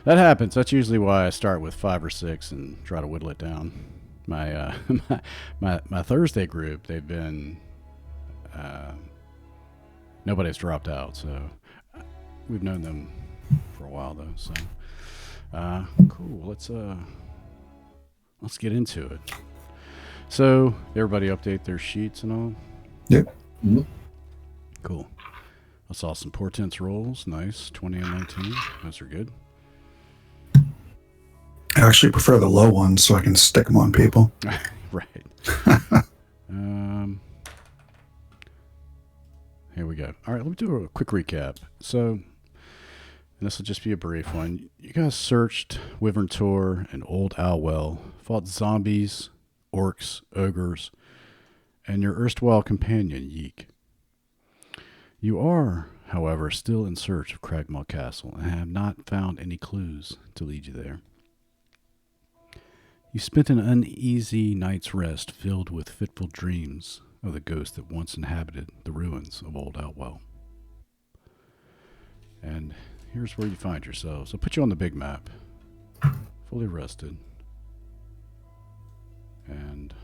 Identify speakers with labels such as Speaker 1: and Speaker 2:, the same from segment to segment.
Speaker 1: That happens. That's usually why I start with 5 or 6 and try to whittle it down. My my Thursday group, they've been uh, nobody's dropped out, so we've known them for a while though. So cool. Let's get into it. So everybody update their sheets and all.
Speaker 2: Yep.
Speaker 3: Mhm.
Speaker 1: Cool. I saw some portents rolls. Nice. 20 and 19. Those are good.
Speaker 2: I actually prefer the low ones so I can stick them on people.
Speaker 1: Right. Here we go. All right, let me do a quick recap. So, and this will just be a brief one. You guys searched Wyvern Tor and Old Owlwell, fought zombies, orcs, ogres, and your erstwhile companion, Yeek. You are, however, still in search of Cragmaw Castle and have not found any clues to lead you there. You spent an uneasy night's rest filled with fitful dreams of the ghost that once inhabited the ruins of Old Outwell. And here's where you find yourselves. I'll put you on the big map, fully rested, and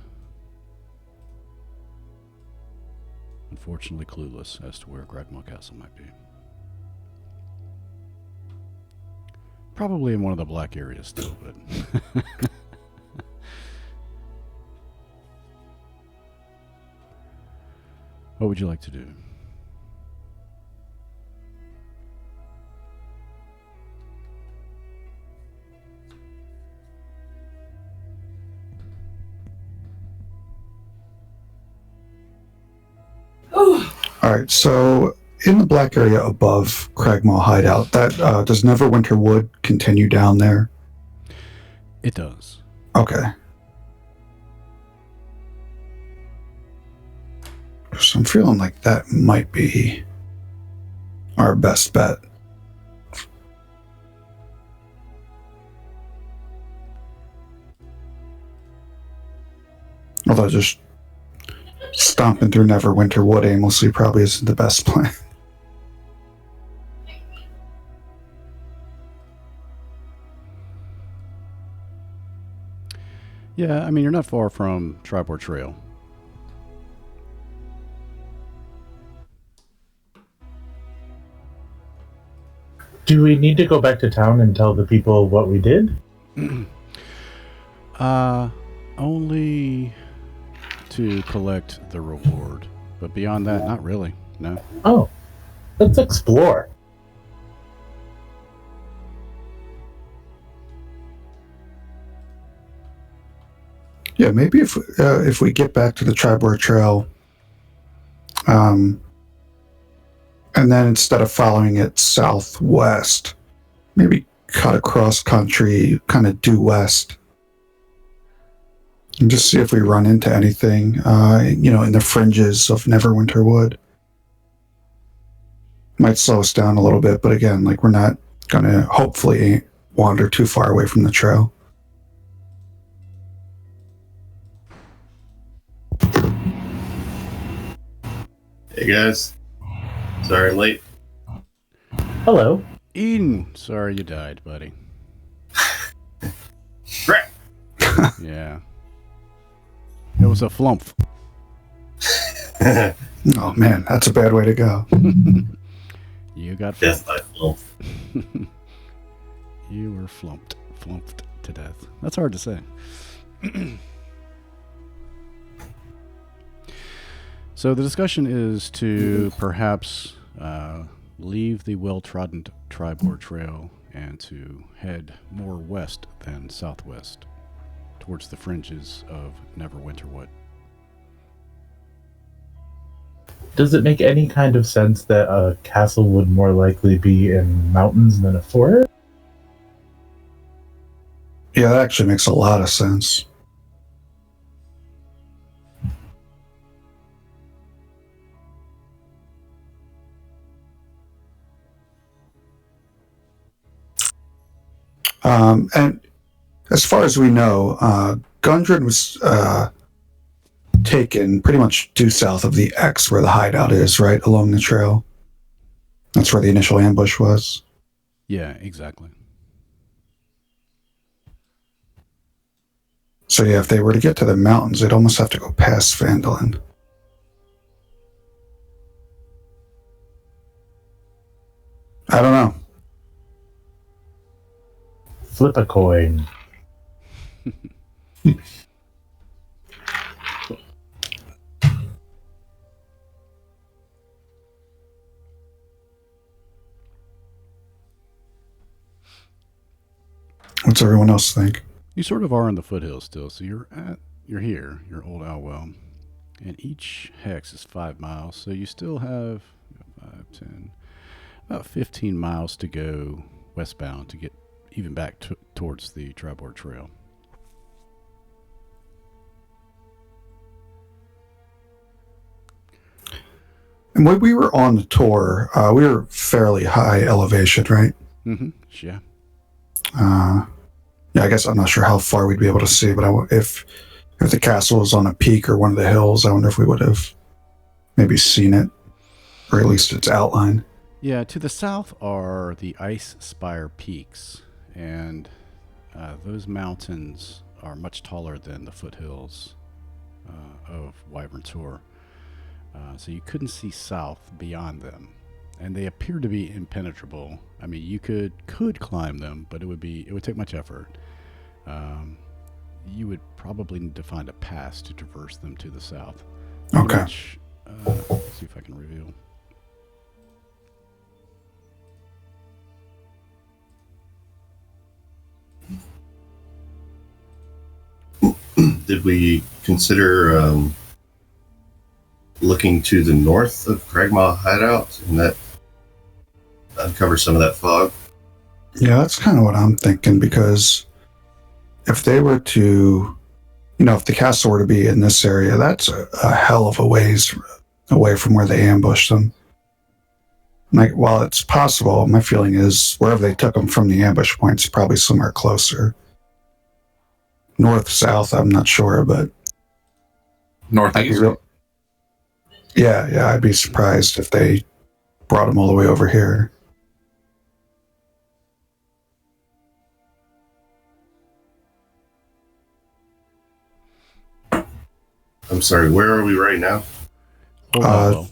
Speaker 1: unfortunately clueless as to where Cragmaw Castle might be. Probably in one of the black areas still, but... What would you like to do?
Speaker 2: All right, so in the black area above Cragmaw Hideout, that does Neverwinter Wood continue down there?
Speaker 1: It does.
Speaker 2: Okay. So I'm feeling like that might be our best bet. Although just stomping through Neverwinter Wood aimlessly probably isn't the best plan.
Speaker 1: Yeah, I mean, you're not far from Tribord Trail.
Speaker 3: Do we need to go back to town and tell the people what we did?
Speaker 1: Only to collect the reward. But beyond that, not really. No.
Speaker 3: Oh, let's explore.
Speaker 2: Yeah, maybe if we get back to the Tribord Trail, and then instead of following it southwest, maybe cut across country, kind of due west, and just see if we run into anything, in the fringes of Neverwinter Wood. Might slow us down a little bit, but again, like we're not gonna hopefully wander too far away from the trail.
Speaker 4: Hey guys, sorry I'm late.
Speaker 3: Hello.
Speaker 1: Eden, sorry you died, buddy.
Speaker 4: Crap.
Speaker 1: Yeah. It was a flump.
Speaker 2: Oh man, that's a bad way to go.
Speaker 1: You got
Speaker 4: Death
Speaker 1: flumped.
Speaker 4: by flump.
Speaker 1: You were flumped to death. That's hard to say. So the discussion is to perhaps leave the well-trodden Tribord Trail and to head more west than southwest towards the fringes of Neverwinter Wood.
Speaker 3: Does it make any kind of sense that a castle would more likely be in mountains than a forest?
Speaker 2: Yeah, that actually makes a lot of sense. And as far as we know, Gundren was taken pretty much due south of the X where the hideout is, right? Along the trail. That's where the initial ambush was.
Speaker 1: Yeah, exactly.
Speaker 2: So yeah, if they were to get to the mountains, they'd almost have to go past Phandelver. I don't know.
Speaker 3: Flip a coin.
Speaker 2: What's everyone else think?
Speaker 1: You sort of are in the foothills still, so you're here, you're Old Alwell, and each hex is 5 miles, so you still have 5, 10, about 15 miles to go westbound to get even back towards the Tribord Trail.
Speaker 2: And when we were on the tour, we were fairly high elevation, right?
Speaker 1: Mm-hmm. Yeah.
Speaker 2: Yeah, I guess I'm not sure how far we'd be able to see, but if the castle was on a peak or one of the hills, I wonder if we would have maybe seen it, or at least its outline.
Speaker 1: Yeah, to the south are the Ice Spire Peaks, and those mountains are much taller than the foothills of Wyvern Tor. So you couldn't see south beyond them, and they appear to be impenetrable. I mean, you could climb them, but it would take much effort. You would probably need to find a pass to traverse them to the south.
Speaker 2: Okay.
Speaker 1: Which, let's see if I can reveal.
Speaker 4: Did we consider looking to the north of Cragmaw Hideout and that uncover some of that fog?
Speaker 2: Yeah, that's kind of what I'm thinking, because if they were to, if the castle were to be in this area, that's a hell of a ways away from where they ambushed them. Like, while it's possible, my feeling is wherever they took them from the ambush point's probably somewhere closer. North, south, I'm not sure, but
Speaker 5: Northeast.
Speaker 2: Yeah, I'd be surprised if they brought them all the way over here.
Speaker 4: I'm sorry, where are we right now?
Speaker 1: Old Alwell.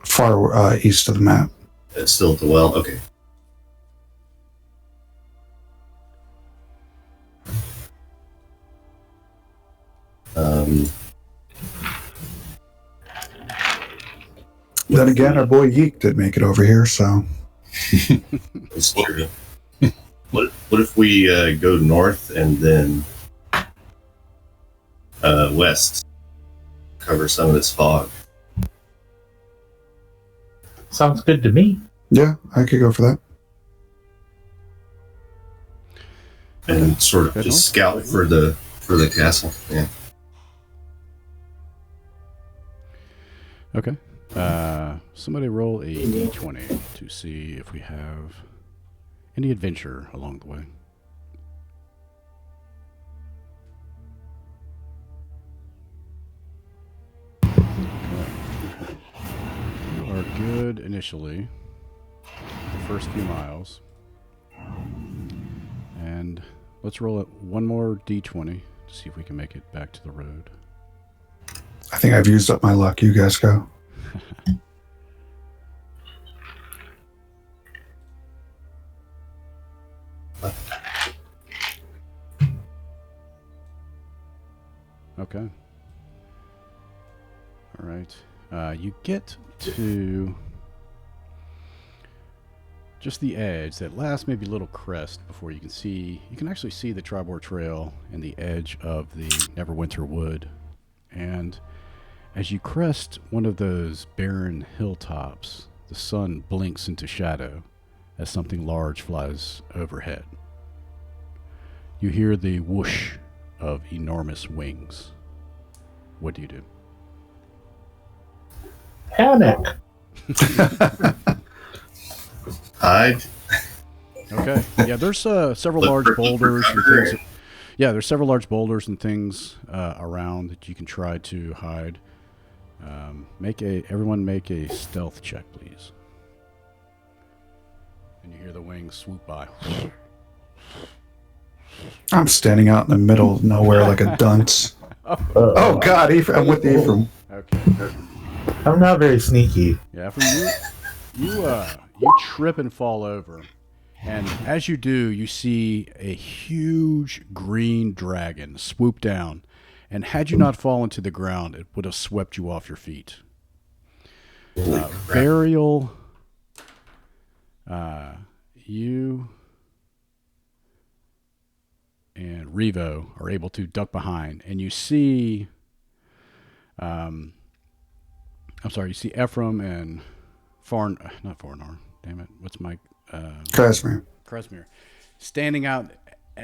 Speaker 2: Far east of the map.
Speaker 4: It's still at the well. Okay.
Speaker 2: Then again, our boy Yeek did make it over here, so.
Speaker 4: It's true. What if we go north and then west, cover some of this fog?
Speaker 3: Sounds good to me.
Speaker 2: Yeah, I could go for that.
Speaker 4: And sort of just scout for the castle. Yeah.
Speaker 1: Okay. Somebody roll a d20 to see if we have any adventure along the way. Okay. You are good initially, the first few miles. And let's roll it one more d20 to see if we can make it back to the road.
Speaker 2: I think I've used up my luck. You guys go.
Speaker 1: Okay. All right. You get to just the edge, that last maybe little crest before you can actually see the Tribord Trail and the edge of the Neverwinter Wood. And as you crest one of those barren hilltops, the sun blinks into shadow as something large flies overhead. You hear the whoosh of enormous wings. What do you do?
Speaker 3: Panic.
Speaker 4: Hide.
Speaker 1: Okay. Yeah, there's several large boulders and things. Yeah, there's several large boulders and things around that you can try to hide. Everyone make a stealth check, please. And you hear the wings swoop by.
Speaker 2: I'm standing out in the middle of nowhere like a dunce. Oh God, I'm with Ephraim.
Speaker 1: Okay.
Speaker 3: I'm not very sneaky.
Speaker 1: Yeah, Ephraim, you trip and fall over. And as you do, you see a huge green dragon swoop down. And had you not fallen to the ground, it would have swept you off your feet. Varial, you and Revo are able to duck behind, and you see, you see Ephraim and not Farnar, damn it, what's my, Krasmir, standing out.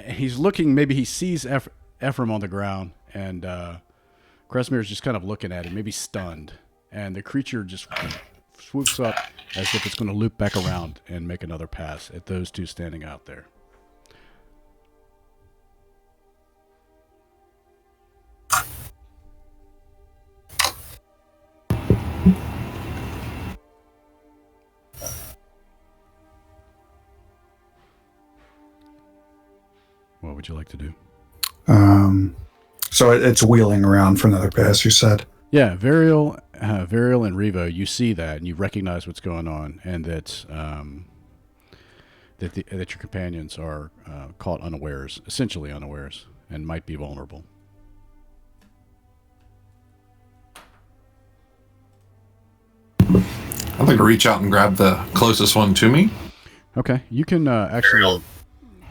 Speaker 1: He's looking, maybe he sees Ephraim on the ground, and Krasmir is just kind of looking at him, maybe stunned, and the creature just swoops up as if it's going to loop back around and make another pass at those two standing out there. What would you like to do?
Speaker 2: So it's wheeling around for another pass, you said?
Speaker 1: Yeah, Varial and Revo, you see that and you recognize what's going on, and that that your companions are caught unawares, essentially unawares, and might be vulnerable.
Speaker 5: I'd like to reach out and grab the closest one to me.
Speaker 1: Okay, you can actually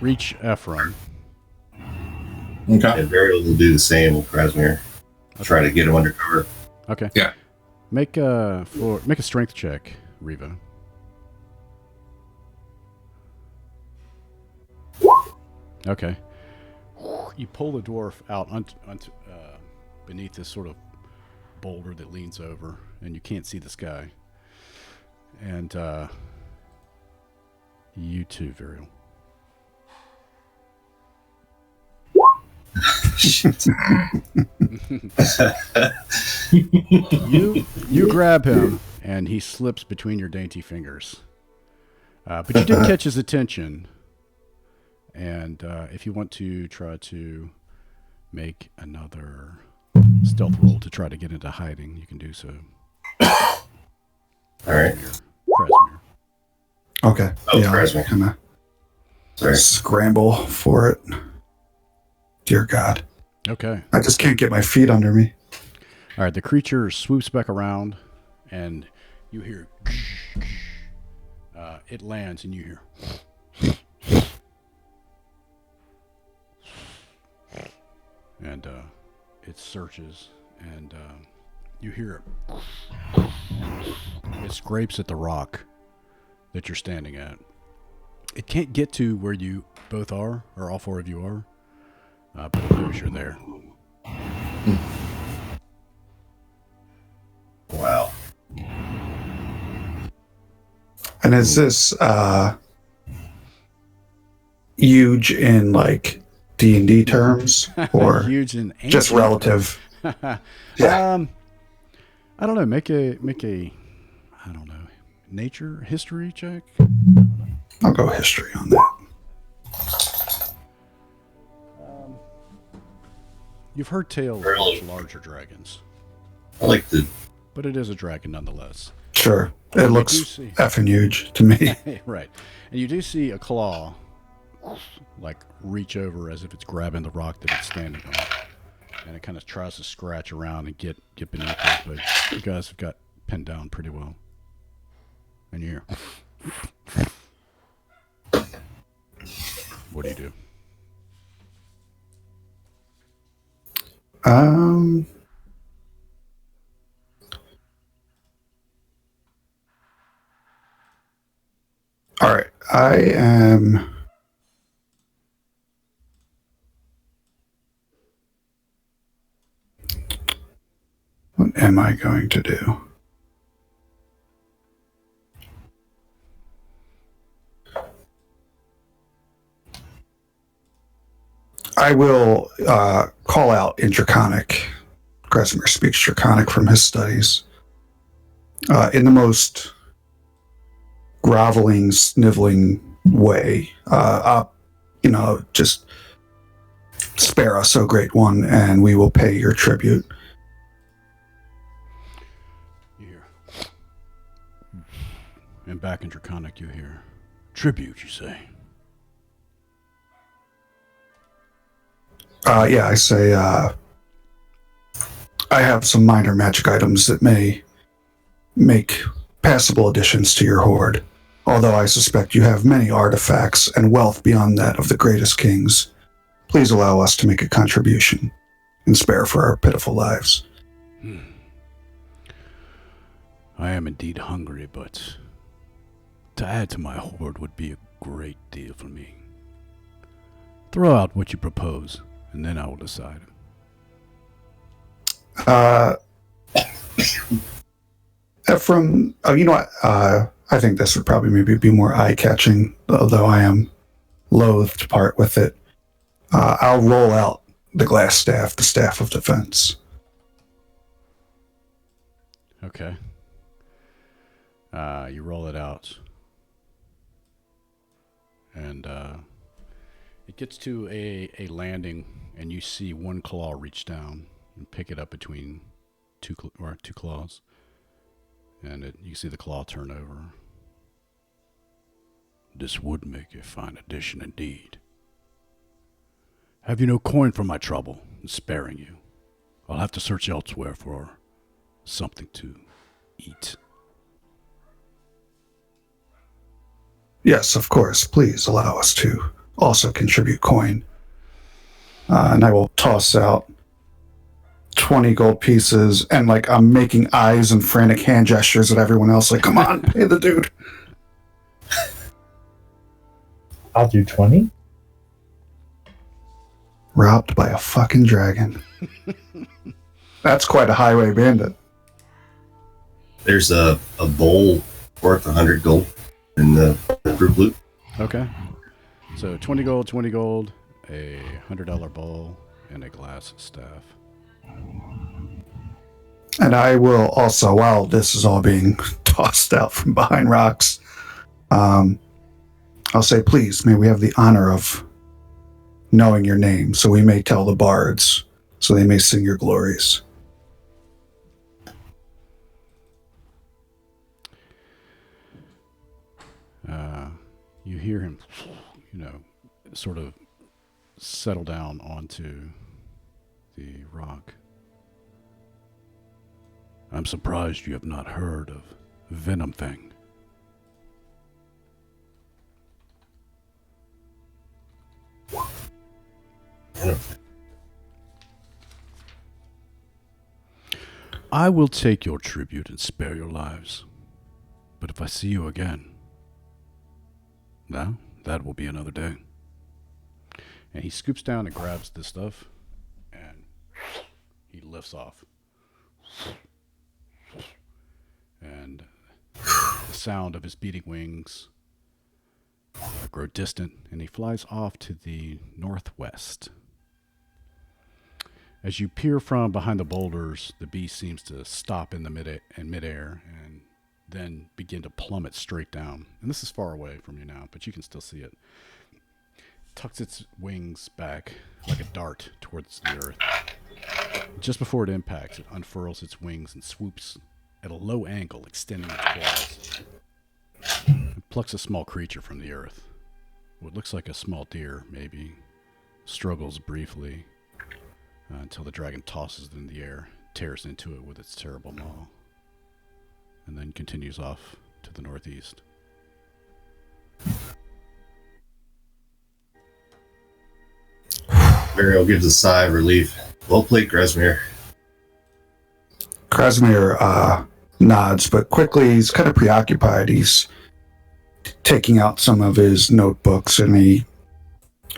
Speaker 1: reach Ephraim.
Speaker 5: Okay.
Speaker 4: And Varial will do the same with Krasmir. Try to get him under cover.
Speaker 1: Okay.
Speaker 5: Yeah.
Speaker 1: Make a strength check, Reva. Okay. You pull the dwarf out beneath this sort of boulder that leans over, and you can't see the sky. And you too, Varial. you grab him, and he slips between your dainty fingers. But you did catch his attention. And if you want to try to make another stealth roll to try to get into hiding, you can do so.
Speaker 4: All right.
Speaker 1: Krasmir.
Speaker 2: Okay.
Speaker 4: Oh,
Speaker 2: yeah,
Speaker 4: Krasmir.
Speaker 2: kind of
Speaker 4: Sorry.
Speaker 2: scramble for it. Dear God.
Speaker 1: Okay.
Speaker 2: I just can't get my feet under me.
Speaker 1: All right. The creature swoops back around, and you hear. It lands, and you hear. And it searches, and you hear it. It scrapes at the rock that you're standing at. It can't get to where you both are, or all four of you are, but it knows you're there.
Speaker 4: Wow.
Speaker 2: And is this huge in like D&D terms, or
Speaker 1: Huge and
Speaker 2: just relative? Yeah.
Speaker 1: I don't know. Make a I don't know, nature history check.
Speaker 2: I'll go history on that.
Speaker 1: You've heard tales of much larger dragons,
Speaker 4: I like the.
Speaker 1: but it is a dragon nonetheless.
Speaker 2: Sure. It
Speaker 1: You
Speaker 2: looks
Speaker 1: do see-
Speaker 2: effing huge to me.
Speaker 1: Right, and you do see a claw like reach over as if it's grabbing the rock that it's standing on, and it kind of tries to scratch around and get beneath it, but you guys have got pinned down pretty well. And you hear, what do you do?
Speaker 2: All right. I am. What am I going to do? I will call out in Draconic. Krasimir speaks Draconic from his studies. In the most groveling, sniveling way. Just Spare us, O Great One, and we will pay your tribute.
Speaker 1: You hear. And back in Draconic, you hear. Tribute, you say?
Speaker 2: Yeah, I say, I have some minor magic items that may make passable additions to your hoard. Although I suspect you have many artifacts and wealth beyond that of the greatest kings, please allow us to make a contribution and spare for our pitiful lives.
Speaker 1: I am indeed hungry, but to add to my hoard would be a great deal for me. Throw out what you propose, and then I will decide.
Speaker 2: From, you know what, I think this would probably maybe be more eye-catching, although I am loath to part with it. I'll roll out the glass staff, the staff of defense.
Speaker 1: Okay. You roll it out. And it gets to a landing, and you see one claw reach down and pick it up between two claws. And you see the claw turn over. This would make a fine addition indeed. Have you no coin for my trouble in sparing you? I'll have to search elsewhere for something to eat.
Speaker 2: Yes, of course. Please allow us to also contribute coin. And I will toss out 20 gold pieces, and like I'm making eyes and frantic hand gestures at everyone else, like, come on, pay the dude.
Speaker 3: I'll do 20.
Speaker 2: Robbed by a fucking dragon. That's quite a highway bandit.
Speaker 4: There's a bowl worth 100 gold in the group loot.
Speaker 1: Okay. So 20 gold, a $100 bowl, and a glass staff.
Speaker 2: And I will also, while this is all being tossed out from behind rocks, I'll say, please, may we have the honor of knowing your name, so we may tell the bards, so they may sing your glories.
Speaker 1: You hear him, sort of settle down onto the rock. I'm surprised you have not heard of Venom Fang. I will take your tribute and spare your lives. But if I see you again, now that will be another day. And he scoops down and grabs this stuff, and he lifts off. And the sound of his beating wings grow distant, and he flies off to the northwest. As you peer from behind the boulders, the beast seems to stop in midair and then begin to plummet straight down. And this is far away from you now, but you can still see it. Tucks its wings back like a dart towards the earth. Just before it impacts, it unfurls its wings and swoops at a low angle, extending its claws. It plucks a small creature from the earth. What looks like a small deer, maybe, struggles briefly until the dragon tosses it in the air, tears into it with its terrible maw, and then continues off to the northeast.
Speaker 4: Burial gives a sigh of relief. Well played, Grasmere.
Speaker 2: Krasimir nods, but quickly he's kind of preoccupied. He's taking out some of his notebooks, and he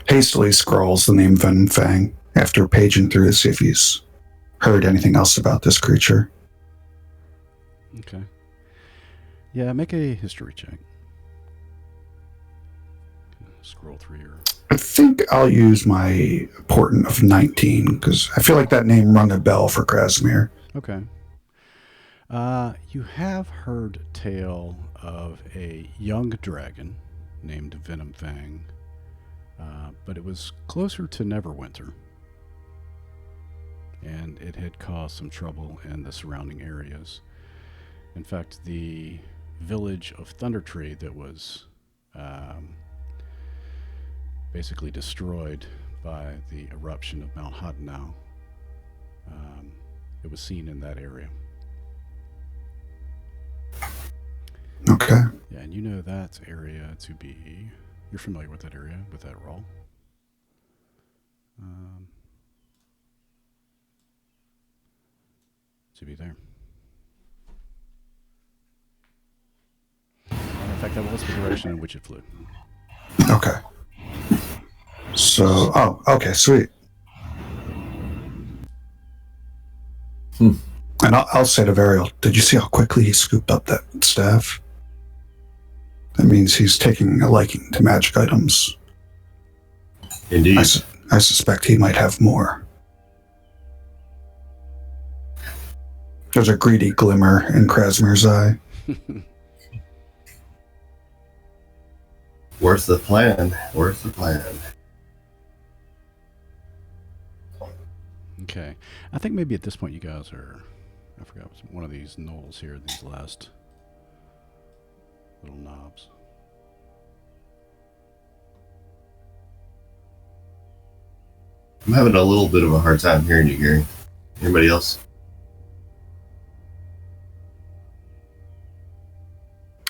Speaker 2: hastily scrawls the name Venom Fang after paging through to see if he's heard anything else about this creature.
Speaker 1: Okay. Yeah, make a history check. Scroll through your...
Speaker 2: I think I'll use my portent of 19, because I feel like that name rung a bell for Krasimir.
Speaker 1: Okay. You have heard tale of a young dragon named Venom Fang, but it was closer to Neverwinter and it had caused some trouble in the surrounding areas. In fact, the village of Thunder Tree that was basically destroyed by the eruption of Mount Hottenau, it was seen in that area.
Speaker 2: Okay.
Speaker 1: Yeah, and you know that area to be. You're familiar with that area, with that role. To be there. And in fact, that was the direction in which it flew.
Speaker 2: Okay. So, okay, sweet. And I'll say to Varial, did you see how quickly he scooped up that staff? That means he's taking a liking to magic items.
Speaker 4: Indeed.
Speaker 2: I suspect he might have more. There's a greedy glimmer in Krasmir's eye.
Speaker 4: Worth the plan. Worth the plan.
Speaker 1: Okay. I think maybe at this point you guys are... I forgot, it was one of these knolls here, these last little knobs.
Speaker 4: I'm having a little bit of a hard time hearing you, Gary. Anybody else?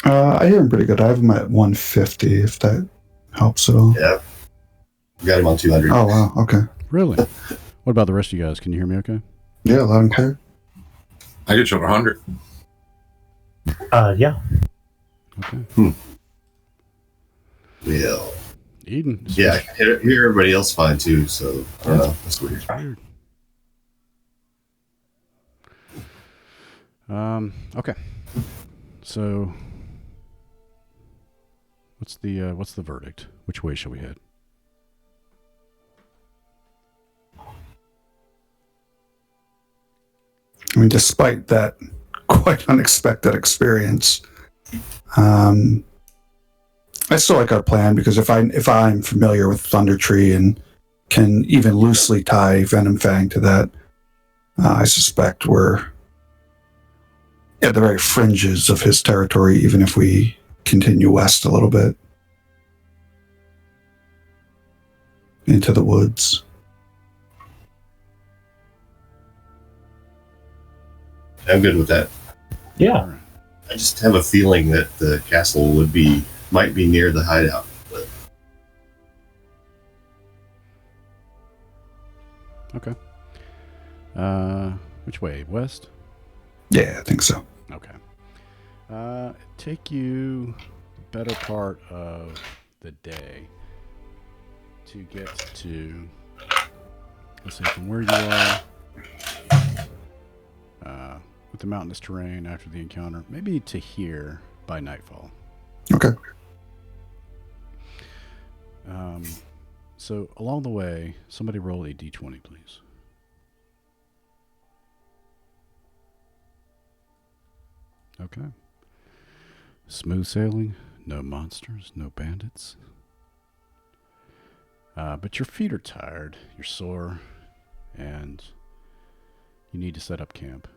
Speaker 2: I hear him pretty good. I have him at 150, if that helps at all.
Speaker 4: Yeah. Got him on 200.
Speaker 2: Oh, wow. Okay.
Speaker 1: Really? What about the rest of you guys? Can you hear me okay?
Speaker 2: Yeah, loud and clear.
Speaker 5: I get you at 100.
Speaker 3: Yeah.
Speaker 1: Okay.
Speaker 4: Well,
Speaker 1: Eden.
Speaker 4: yeah, I can hear everybody else fine too, so I don't know. That's weird.
Speaker 1: Weird. Okay. So, what's the verdict? Which way shall we head?
Speaker 2: I mean, despite that quite unexpected experience, I still like our plan because if I'm familiar with Thunder Tree and can even loosely tie Venom Fang to that, I suspect we're at the very fringes of his territory, even if we continue west a little bit into the woods.
Speaker 4: I'm good with that.
Speaker 3: Yeah.
Speaker 1: All right.
Speaker 4: I just have a feeling that the castle might be near the hideout. But
Speaker 1: Okay. Which way? West?
Speaker 2: Yeah, I think so.
Speaker 1: Okay. Take you the better part of the day to get to, let's say, from where you are, with the mountainous terrain after the encounter, maybe to here by nightfall.
Speaker 2: Okay.
Speaker 1: So along the way, somebody roll a d20, please. Okay. Smooth sailing, no monsters, no bandits. But your feet are tired, you're sore, and you need to set up camp.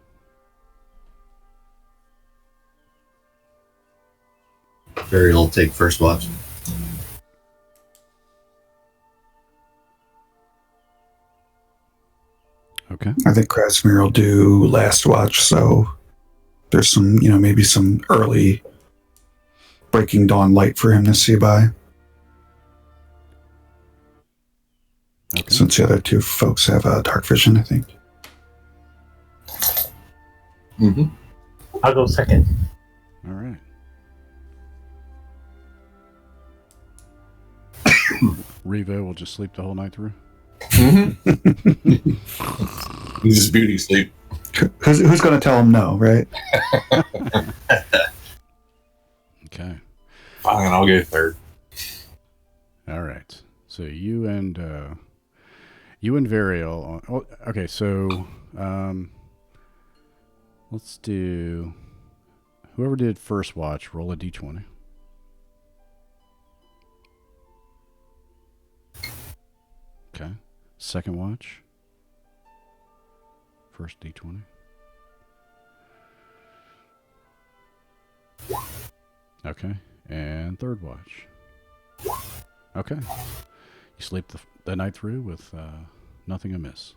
Speaker 4: Barry will take first watch.
Speaker 1: Okay.
Speaker 2: I think Krasmir will do last watch, so there's some, maybe some early breaking dawn light for him to see by.
Speaker 1: Okay.
Speaker 2: Since the other two folks have dark vision, I think.
Speaker 5: Mm-hmm.
Speaker 3: I'll go second.
Speaker 1: All right. Revo will just sleep the whole night through.
Speaker 5: Mm-hmm. He's just beauty sleep.
Speaker 2: Who's going to tell him no, right?
Speaker 1: Okay.
Speaker 5: Fine, I'll go third.
Speaker 1: All right. So you and Varial. Okay. So let's do. Whoever did first watch, roll a d20. Okay. Second watch. first D20. Okay. And third watch. Okay. You sleep the night through with nothing amiss.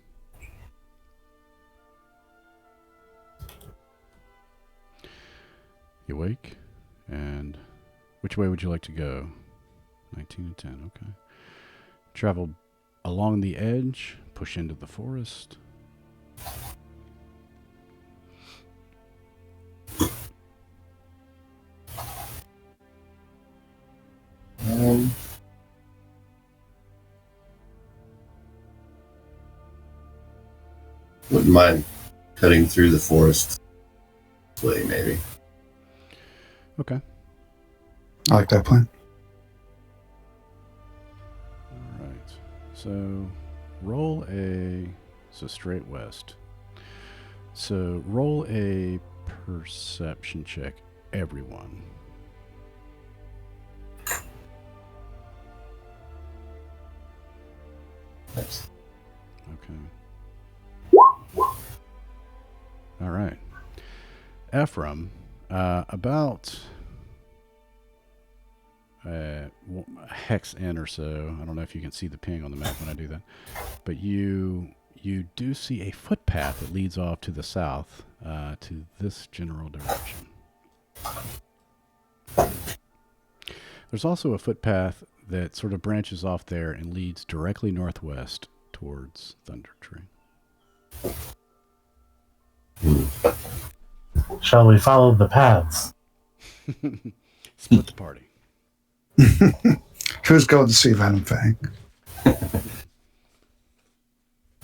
Speaker 1: You wake, and which way would you like to go? 19 and 10, okay. Travel along the edge, push into the forest.
Speaker 4: Wouldn't mind cutting through the forest way, maybe.
Speaker 1: Okay.
Speaker 2: I like that plan.
Speaker 1: All right. So roll a... So straight west. So roll a perception check, everyone.
Speaker 4: Nice.
Speaker 1: Okay. All right. Ephraim, about a hex in or so. I don't know if you can see the ping on the map when I do that, but you do see a footpath that leads off to the south, to this general direction. There's also a footpath that sort of branches off there and leads directly northwest towards Thunder Tree.
Speaker 3: Shall we follow the paths?
Speaker 1: Split the party.
Speaker 2: Who's going to see Venom Fang?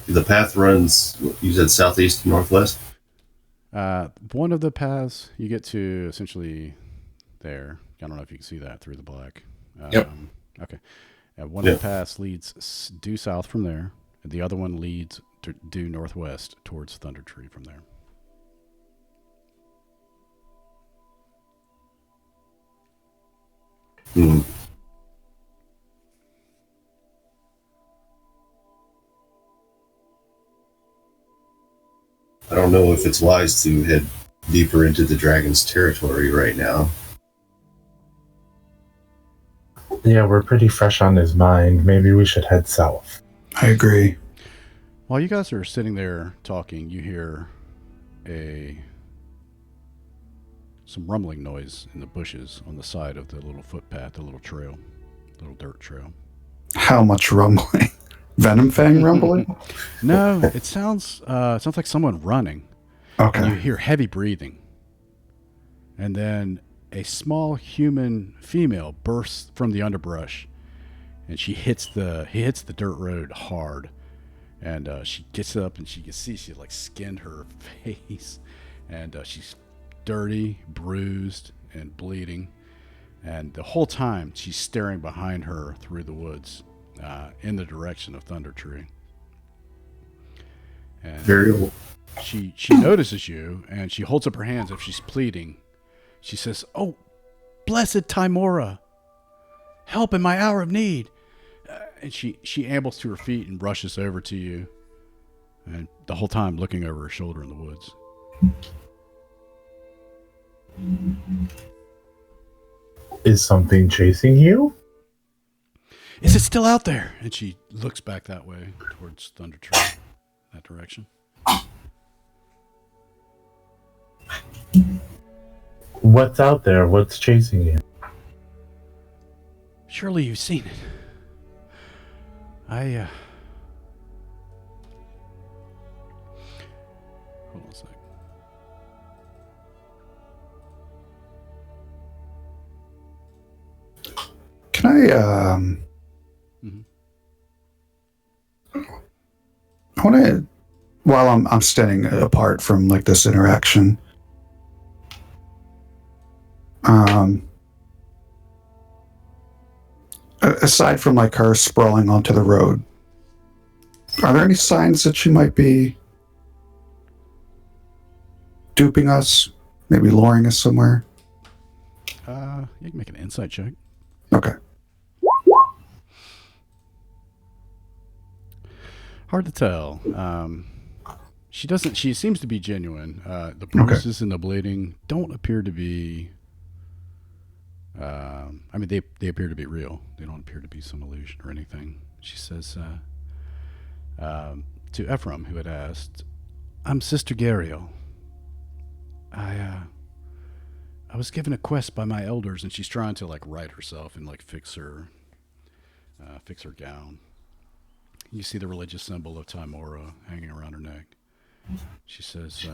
Speaker 4: The path runs, you said southeast to northwest?
Speaker 1: One of the paths you get to essentially there. I don't know if you can see that through the black.
Speaker 5: Yep.
Speaker 1: Okay. One of the paths leads due south from there, and the other one leads due northwest towards Thunder Tree from there.
Speaker 4: Hmm. I don't know if it's wise to head deeper into the dragon's territory right now.
Speaker 3: Yeah, we're pretty fresh on his mind. Maybe we should head south.
Speaker 2: I agree.
Speaker 1: While you guys are sitting there talking, you hear some rumbling noise in the bushes on the side of the little footpath, the little trail, little dirt trail.
Speaker 2: How much rumbling? Venom Fang rumbling?
Speaker 1: No, it sounds like someone running.
Speaker 2: Okay.
Speaker 1: And you hear heavy breathing. And then a small human female bursts from the underbrush, and he hits the dirt road hard. And she gets up, and she can see she like skinned her face, and she's dirty, bruised, and bleeding. And the whole time she's staring behind her through the woods, in the direction of Thunder Tree. And
Speaker 4: Very old.
Speaker 1: she notices you, and she holds up her hands as if she's pleading. She says, "Oh, blessed Timora, help in my hour of need." And she ambles to her feet and rushes over to you, and the whole time looking over her shoulder in the woods.
Speaker 3: Is something chasing you?
Speaker 1: Is it still out there? And she looks back that way towards Thunder Tree, that direction.
Speaker 3: What's out there? What's chasing you?
Speaker 1: Surely you've seen it. Hold on a sec.
Speaker 2: Can I, I want to, while I'm standing apart from like this interaction, aside from like her sprawling onto the road, are there any signs that she might be duping us, maybe luring us somewhere?
Speaker 1: You can make an insight check.
Speaker 2: Okay.
Speaker 1: Hard to tell. She doesn't. She seems to be genuine. The bruises and the bleeding don't appear to be. I mean, they appear to be real. They don't appear to be some illusion or anything. She says to Ephraim, who had asked, "I'm Sister Gariel. I was given a quest by my elders," and she's trying to like right herself and like fix her gown. You see the religious symbol of Timora hanging around her neck. She says,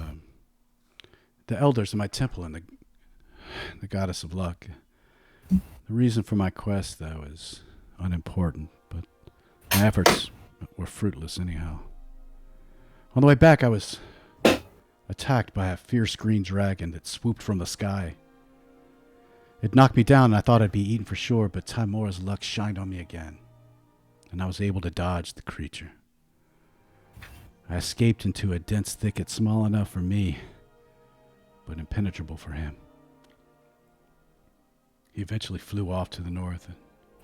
Speaker 1: "The elders in my temple and the goddess of luck. The reason for my quest, though, is unimportant, but my efforts were fruitless anyhow. On the way back, I was attacked by a fierce green dragon that swooped from the sky. It knocked me down, and I thought I'd be eaten for sure, but Timora's luck shined on me again, and I was able to dodge the creature. I escaped into a dense thicket small enough for me, but impenetrable for him. He eventually flew off to the north, and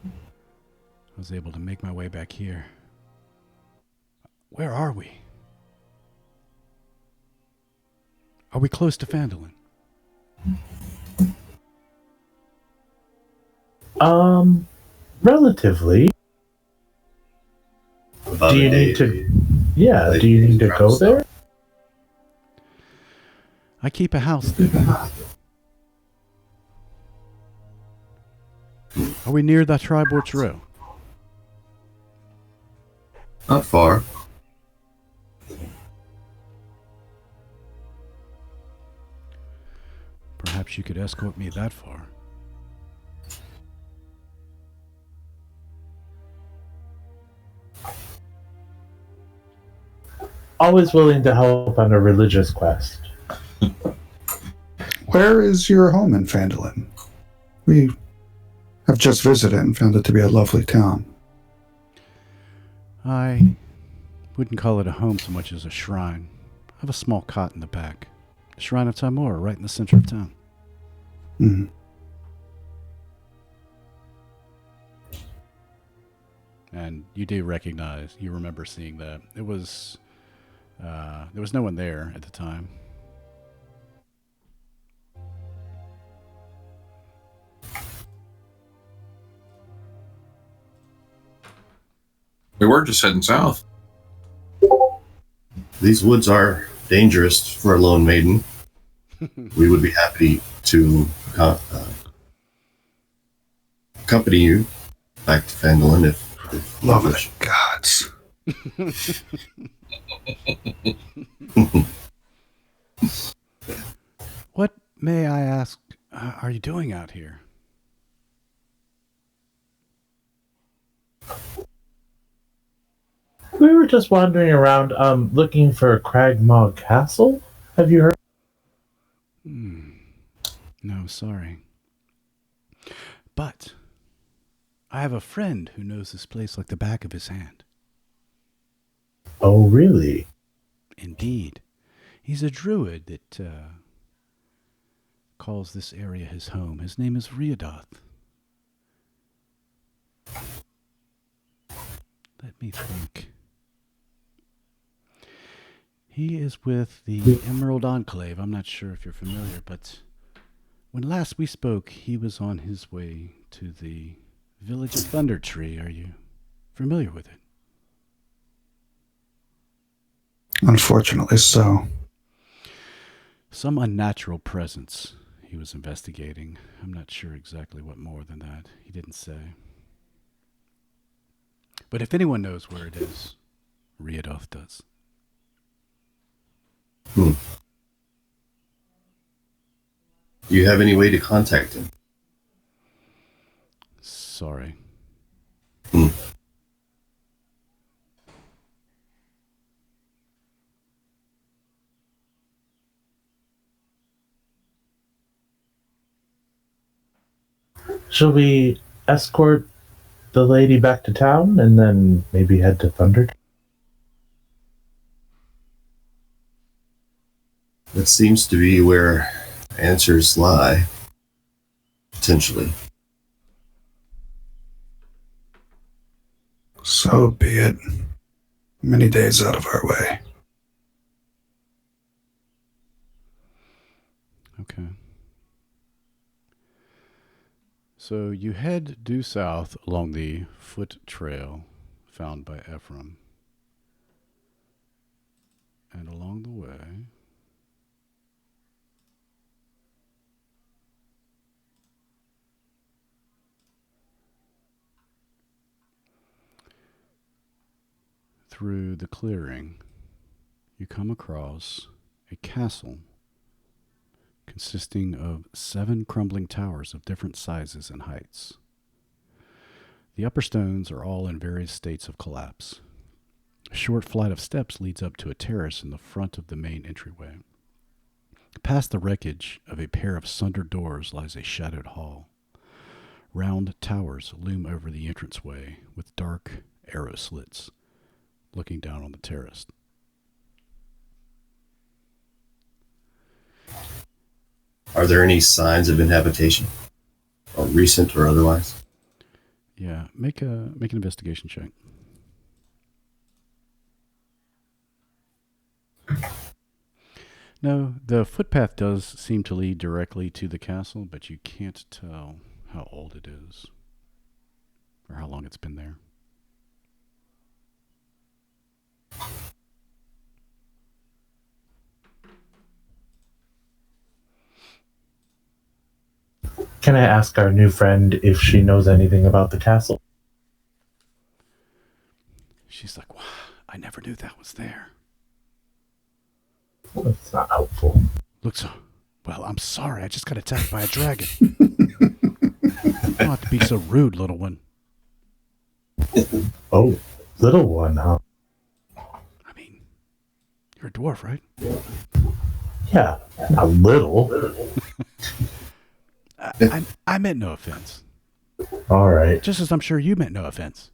Speaker 1: I was able to make my way back here. Where are we? Are we close to Phandelver?"
Speaker 3: Relatively.
Speaker 4: About
Speaker 3: Do you
Speaker 4: a day.
Speaker 3: need to? Yeah. Do you need to go there?
Speaker 1: I keep a house there. Are we near the Tribor Trail?
Speaker 4: Not far.
Speaker 1: Perhaps you could escort me that far.
Speaker 3: Always willing to help on a religious quest.
Speaker 2: Where is your home in Phandelver? We have just visited and found it to be a lovely town.
Speaker 1: I wouldn't call it a home so much as a shrine. I have a small cot in the back. The Shrine of Timora, right in the center of town.
Speaker 2: Mm.
Speaker 1: And you do recognize, you remember seeing that. It was, there was no one there at the time.
Speaker 5: We were just heading south.
Speaker 4: These woods are dangerous for a lone maiden. We would be happy to accompany you back to Phandelver if you
Speaker 2: Lovely
Speaker 4: wish.
Speaker 2: gods.
Speaker 1: What, may I ask, are you doing out here?
Speaker 3: We were just wandering around, looking for Cragmaw Castle. Have you heard?
Speaker 1: No, sorry. But I have a friend who knows this place like the back of his hand.
Speaker 3: Oh, really?
Speaker 1: Indeed. He's a druid that calls this area his home. His name is Riodoth. Let me think. He is with the Emerald Enclave. I'm not sure if you're familiar, but when last we spoke, he was on his way to the village of Thunder Tree. Are you familiar with it?
Speaker 2: Unfortunately so.
Speaker 1: Some unnatural presence he was investigating. I'm not sure exactly what more than that. He didn't say. But if anyone knows where it is, Riodoth does.
Speaker 4: Do you have any way to contact him?
Speaker 1: Sorry.
Speaker 3: Shall we escort the lady back to town and then maybe head to Thunder?
Speaker 4: That seems to be where answers lie. Potentially.
Speaker 2: So be it. Many days out of our way.
Speaker 1: Okay. So you head due south along the foot trail found by Ephraim. And along the way, through the clearing, you come across a castle consisting of 7 crumbling towers of different sizes and heights. The upper stones are all in various states of collapse. A short flight of steps leads up to a terrace in the front of the main entryway. Past the wreckage of a pair of sundered doors lies a shadowed hall. Round towers loom over the entranceway with dark arrow slits looking down on the terrace.
Speaker 4: Are there any signs of inhabitation, or recent or otherwise?
Speaker 1: Yeah, make an investigation check. No, the footpath does seem to lead directly to the castle, but you can't tell how old it is or how long it's been there.
Speaker 3: Can I ask our new friend if she knows anything about the castle?
Speaker 1: She's like, wow, I never knew that was there.
Speaker 3: Well, it's not helpful.
Speaker 1: Looks, well, I'm sorry. I just got attacked by a dragon. You don't have to be so rude, little one.
Speaker 3: Oh, little one, huh?
Speaker 1: I mean, you're a dwarf, right?
Speaker 3: Yeah, not little.
Speaker 1: I meant no offense.
Speaker 3: All right.
Speaker 1: Just as I'm sure you meant no offense.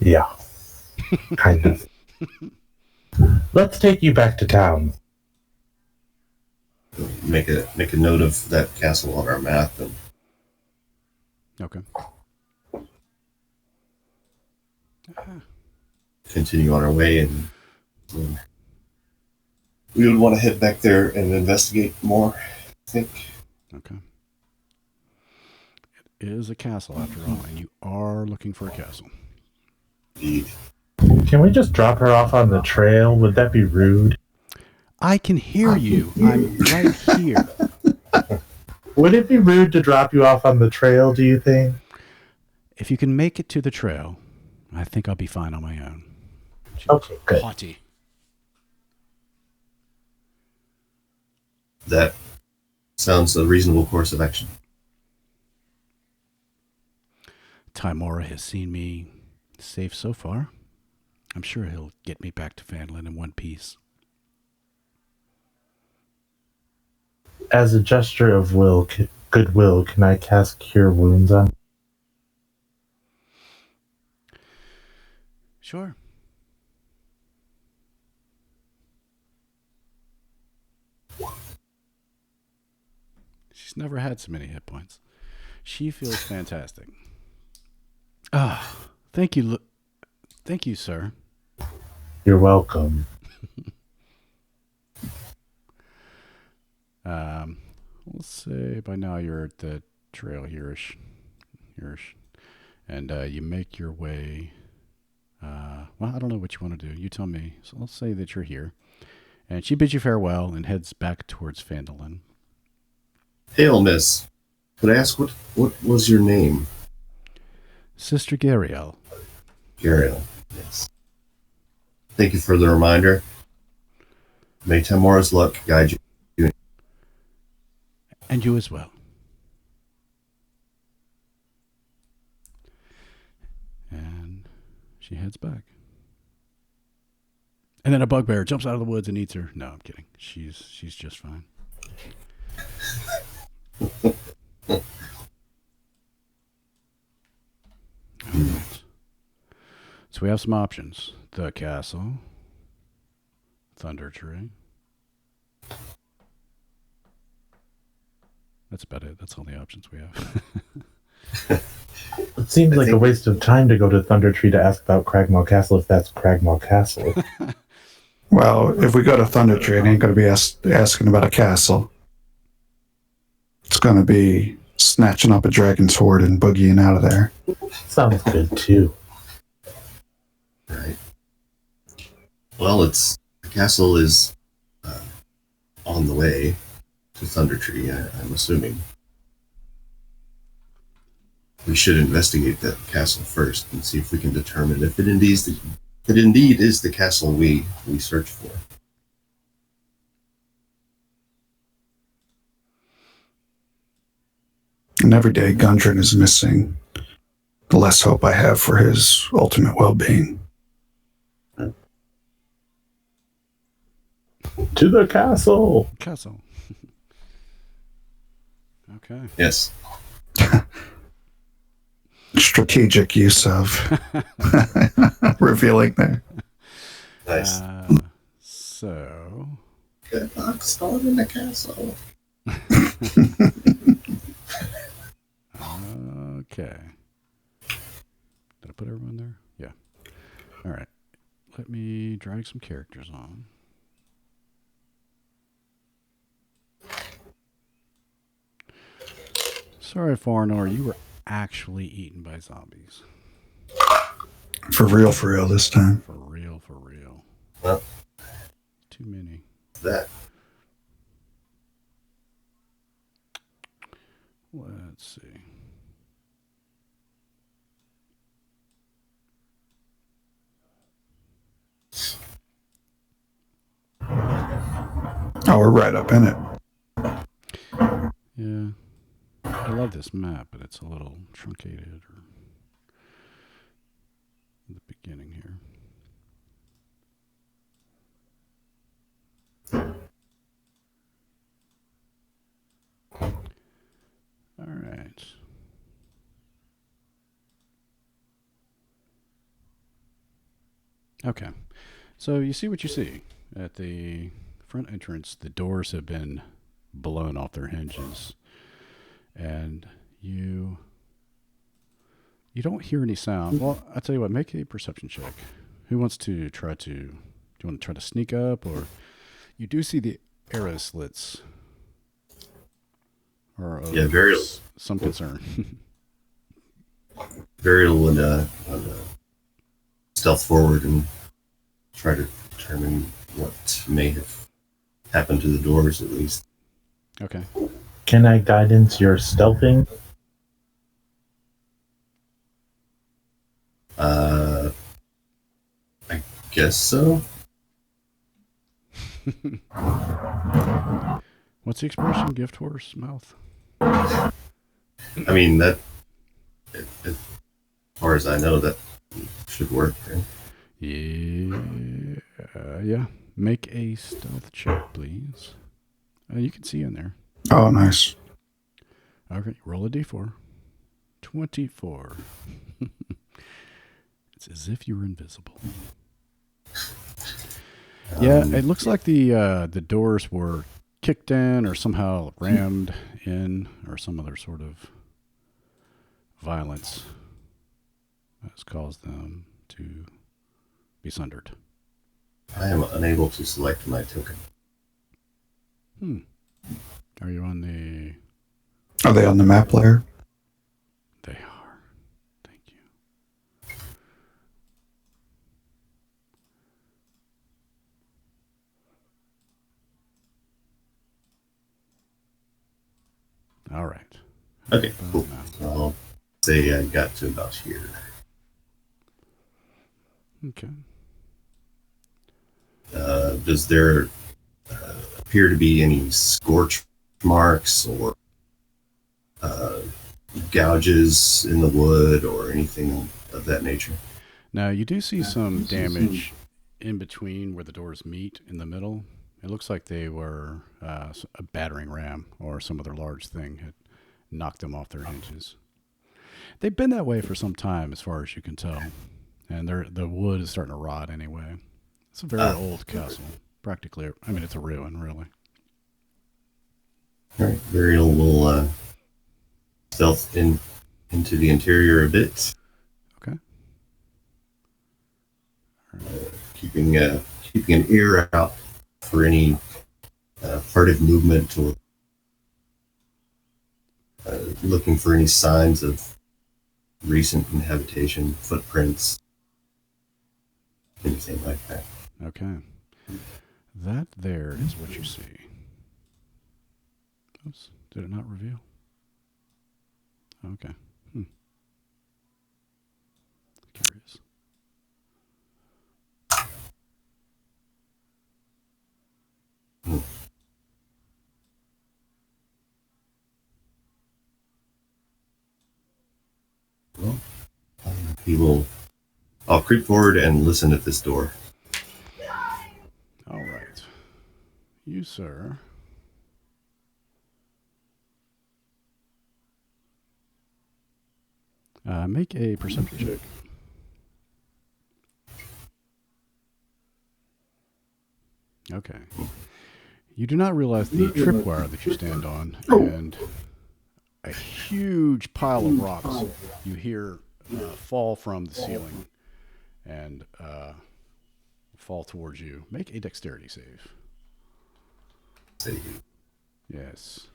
Speaker 3: Yeah, kind of. Let's take you back to town.
Speaker 4: Make a note of that castle on our map and
Speaker 1: Okay.
Speaker 4: continue on our way. And we would want to head back there and investigate more, I think.
Speaker 1: Okay. It is a castle after all, and you are looking for a castle.
Speaker 4: Indeed.
Speaker 3: Can we just drop her off on the trail? Would that be rude?
Speaker 1: I can hear you. I'm right here.
Speaker 3: Would it be rude to drop you off on the trail, do you think?
Speaker 1: If you can make it to the trail, I think I'll be fine on my own.
Speaker 3: Okay, good.
Speaker 1: Haughty.
Speaker 4: That sounds a reasonable course of action.
Speaker 1: Timora has seen me safe so far. I'm sure he'll get me back to Phandelver in one piece.
Speaker 3: As a gesture of goodwill, can I cast Cure Wounds on?
Speaker 1: Sure. She's never had so many hit points. She feels fantastic. Ah, thank you. Thank you, sir.
Speaker 3: You're welcome.
Speaker 1: Let's say by now you're at the trail here-ish. And you make your way. Well, I don't know what you want to do. You tell me. So let's say that you're here. And she bids you farewell and heads back towards Phandelver.
Speaker 4: Hail, miss. Could I ask what was your name?
Speaker 1: Sister Gariel.
Speaker 4: Gariel. Yes. Thank you for the reminder. May Timora's luck guide you.
Speaker 1: And you as well. And she heads back. And then a bugbear jumps out of the woods and eats her. No, I'm kidding. She's just fine. All right. So we have some options. The castle. Thunder Tree. That's about it. That's all the options we have.
Speaker 3: It seems like a waste of time to go to Thunder Tree to ask about Cragmaw Castle if that's Cragmaw Castle.
Speaker 2: Well, if we go to Thunder Tree, it ain't going to be asking about a castle. It's going to be snatching up a dragon's hoard and boogieing out of there.
Speaker 3: Sounds good too.
Speaker 4: Right. Well, the castle is on the way to Thunder Tree, I'm assuming. We should investigate that castle first and see if we can determine if it indeed is the castle we search for.
Speaker 2: And every day Gundren is missing, the less hope I have for his ultimate well-being.
Speaker 3: To the castle.
Speaker 1: Castle. Okay.
Speaker 4: Yes.
Speaker 2: Strategic use of revealing there.
Speaker 4: Nice.
Speaker 1: So.
Speaker 4: Good luck storming in the castle.
Speaker 1: Okay. Did I put everyone there? Yeah. All right. Let me drag some characters on. Sorry, Foreigner, you were actually eaten by zombies.
Speaker 2: For real this time.
Speaker 1: For real, for real.
Speaker 4: Well,
Speaker 1: too many.
Speaker 4: That.
Speaker 1: Let's see.
Speaker 2: Oh, we're right up in it.
Speaker 1: Yeah. I love this map, but it's a little truncated or in the beginning here. All right. Okay. So you see what you see. At the front entrance, the doors have been blown off their hinges. And you don't hear any sound. Well, I'll tell you what, make a perception check. Who wants to try to, do you want to try to sneak up, or you do see the arrow slits? Or
Speaker 4: Yeah, very
Speaker 1: some concern.
Speaker 4: Varial would stealth forward and try to determine what may have happened to the doors, at least.
Speaker 1: Okay.
Speaker 3: Can I guidance your stealthing?
Speaker 4: I guess so.
Speaker 1: What's the expression? Gift horse mouth?
Speaker 4: I mean, that, as far as I know, that should work, right?
Speaker 1: Yeah. Make a stealth check, please. You can see in there.
Speaker 2: Oh, nice.
Speaker 1: Okay, roll a d4. 24. It's as if you were invisible. Yeah, it looks like the doors were kicked in or somehow rammed in, or some other sort of violence has caused them to be sundered.
Speaker 4: I am unable to select my token.
Speaker 1: Are you on the...
Speaker 2: Are they on the map layer?
Speaker 1: They are. Thank you. All right.
Speaker 4: Okay, cool. I'll say I got to about here.
Speaker 1: Okay.
Speaker 4: Does there appear to be any scorch marks or gouges in the wood or anything of that nature?
Speaker 1: Now, you do see some damage in between where the doors meet in the middle. It looks like they were a battering ram or some other large thing had knocked them off their hinges. They've been that way for some time, as far as you can tell. And the wood is starting to rot anyway. It's a very old castle. Practically, I mean, it's a ruin, really.
Speaker 4: All right, Varial will stealth into the interior a bit.
Speaker 1: Okay.
Speaker 4: Keeping keeping an ear out for any furtive movement or looking for any signs of recent inhabitation, footprints, anything like that.
Speaker 1: Okay. That there is what you see. Oops. Did it not reveal? Okay. Curious.
Speaker 4: Well, I'll creep forward and listen at this door.
Speaker 1: All right. You, sir. Make a perception check. Okay. You do not realize the tripwire that you stand on and a huge pile of rocks you hear fall from the ceiling and fall towards you. Make a dexterity save. Yes.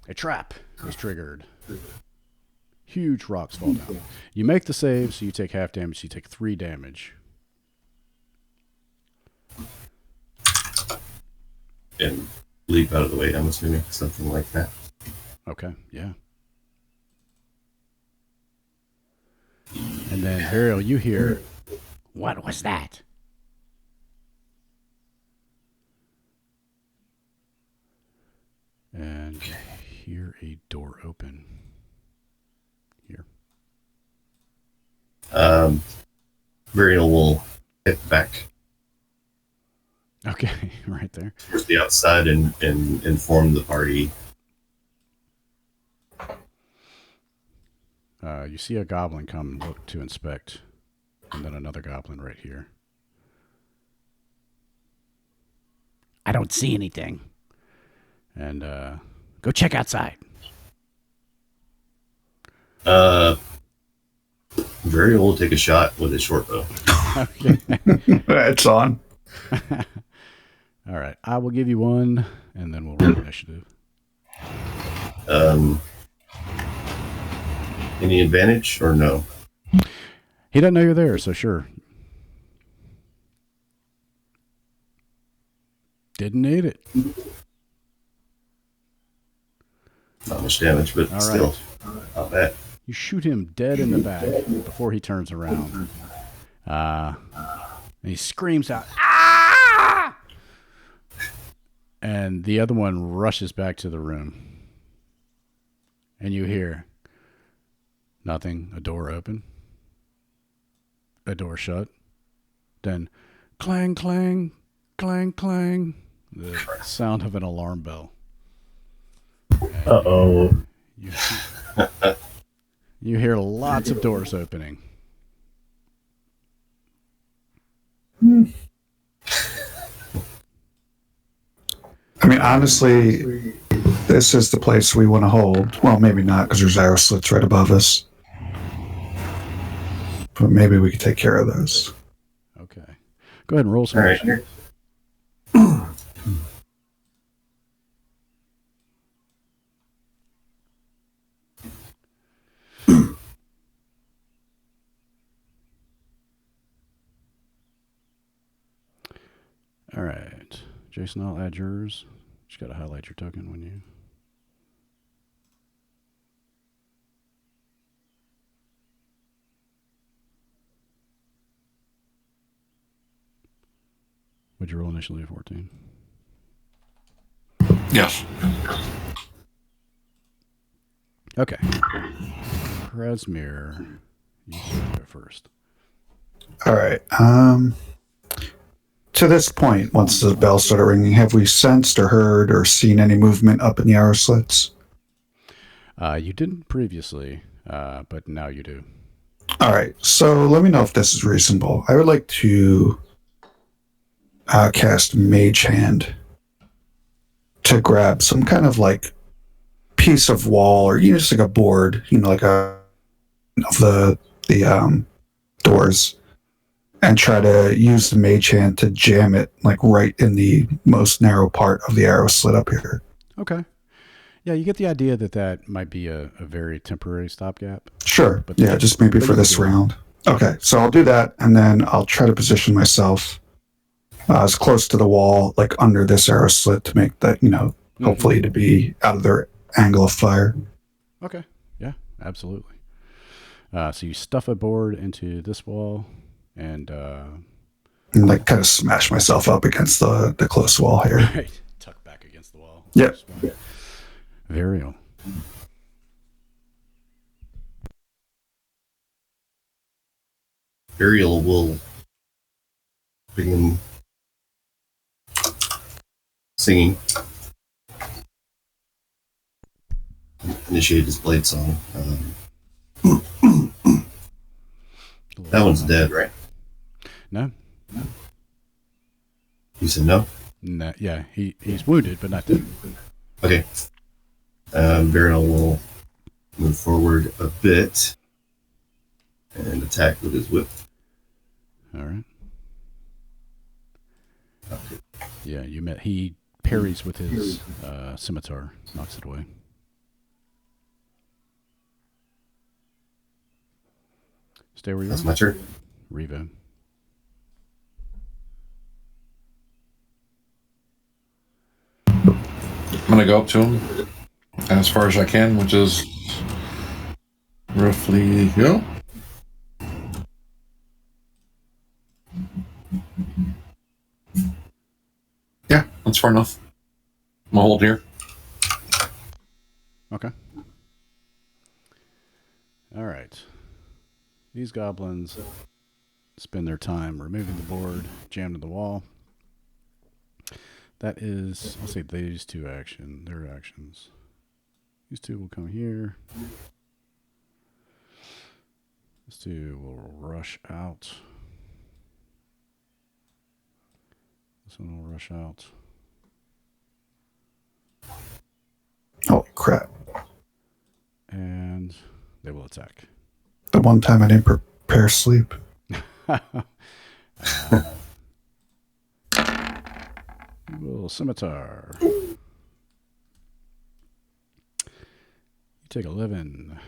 Speaker 1: A trap is triggered. Huge rocks fall down. You make the save, so you take half damage. You take 3 damage.
Speaker 4: And leap out of the way, I'm assuming. Something like that.
Speaker 1: Okay, yeah. And then, Ariel, you hear, "What was that?" And you hear a door open. Here.
Speaker 4: Varial will hit back
Speaker 1: Okay, right there.
Speaker 4: towards the outside and inform the party.
Speaker 1: You see a goblin come look to inspect, and then another goblin right here. I don't see anything. And go check outside.
Speaker 4: Varial will take a shot with his short bow.
Speaker 1: Okay.
Speaker 2: It's on.
Speaker 1: All right. I will give you one, and then we'll roll initiative.
Speaker 4: Any advantage or no?
Speaker 1: He doesn't know you're there, so sure. Didn't need it.
Speaker 4: Not much damage, but
Speaker 1: All
Speaker 4: still,
Speaker 1: right.
Speaker 4: not bad.
Speaker 1: You shoot him dead in the back before he turns around. And he screams out, "Ah!" And the other one rushes back to the room. And you hear nothing, a door open, a door shut, then clang, clang, clang, clang, the sound of an alarm bell.
Speaker 3: Uh-oh.
Speaker 1: You hear lots of doors opening.
Speaker 2: I mean, honestly, this is the place we want to hold. Well, maybe not, because there's arrow slits right above us. But maybe we could take care of those.
Speaker 1: Okay. Go ahead and roll some.
Speaker 4: All right.
Speaker 1: All right. Jason, I'll add yours. Just got to highlight your token when you... What'd you roll initially? 14.
Speaker 5: Yes.
Speaker 1: Okay. Krasmir, you can go first.
Speaker 2: All right. To this point, once the bell started ringing, have we sensed or heard or seen any movement up in the arrow slits?
Speaker 1: You didn't previously, but now you do.
Speaker 2: All right. So let me know if this is reasonable. I would like to cast Mage Hand to grab some kind of like piece of wall or just like a board, like of the doors, and try to use the mage hand to jam it like right in the most narrow part of the arrow slit up here.
Speaker 1: Okay. Yeah, you get the idea that that might be a very temporary stopgap.
Speaker 2: Sure.
Speaker 1: But
Speaker 2: Yeah, just maybe
Speaker 1: but
Speaker 2: for
Speaker 1: you
Speaker 2: this
Speaker 1: can do it.
Speaker 2: round. Okay, so I'll do that, and then I'll try to position myself as close to the wall, like under this arrow slit, to make that, hopefully to be out of their angle of fire.
Speaker 1: Okay. Yeah, absolutely. So you stuff a board into this wall, and
Speaker 2: And like kind of smash myself up against the close wall here.
Speaker 1: right, tuck back against the wall.
Speaker 2: Yep.
Speaker 1: Varial.
Speaker 4: Ariel will begin singing. Initiate his blade song. That one's dead, right?
Speaker 1: No.
Speaker 4: You said no?
Speaker 1: No. Yeah, he's wounded, but not dead.
Speaker 4: Okay. Varial will move forward a bit and attack with his whip.
Speaker 1: All right. Yeah, you met. He parries with his scimitar, knocks it away. Stay where you
Speaker 4: That's
Speaker 1: are.
Speaker 4: my turn.
Speaker 1: Revo.
Speaker 5: I'm gonna go up to him as far as I can, which is roughly Yeah, that's far enough. I'm gonna hold here.
Speaker 1: Okay. All right. These goblins spend their time removing the board, jammed to the wall. That is, I'll say these two their actions. These two will come here. These two will rush out. This one will rush out.
Speaker 2: Holy crap.
Speaker 1: And they will attack.
Speaker 2: The one time I didn't prepare sleep.
Speaker 1: Little scimitar. You take 11.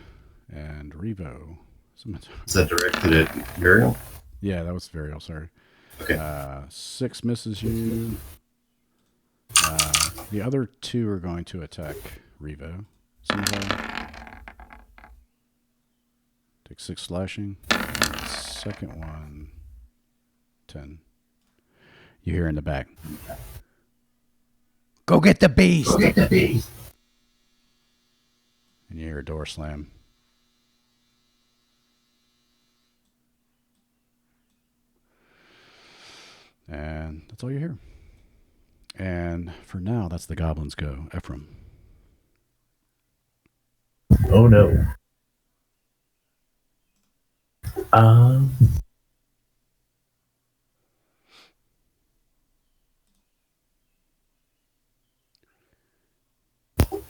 Speaker 1: And Revo. Scimitar.
Speaker 4: Is that directed at Varial?
Speaker 1: Yeah, that was Varial, sorry.
Speaker 4: Okay.
Speaker 1: 6 misses you. The other 2 are going to attack Revo. Scimitar. Take 6 slashing. And second one, 10. You hear in the back. Go get the beast!
Speaker 4: Go get the beast!
Speaker 1: And you hear a door slam. And that's all you hear. And for now, that's the goblins go. Ephraim.
Speaker 3: Oh no.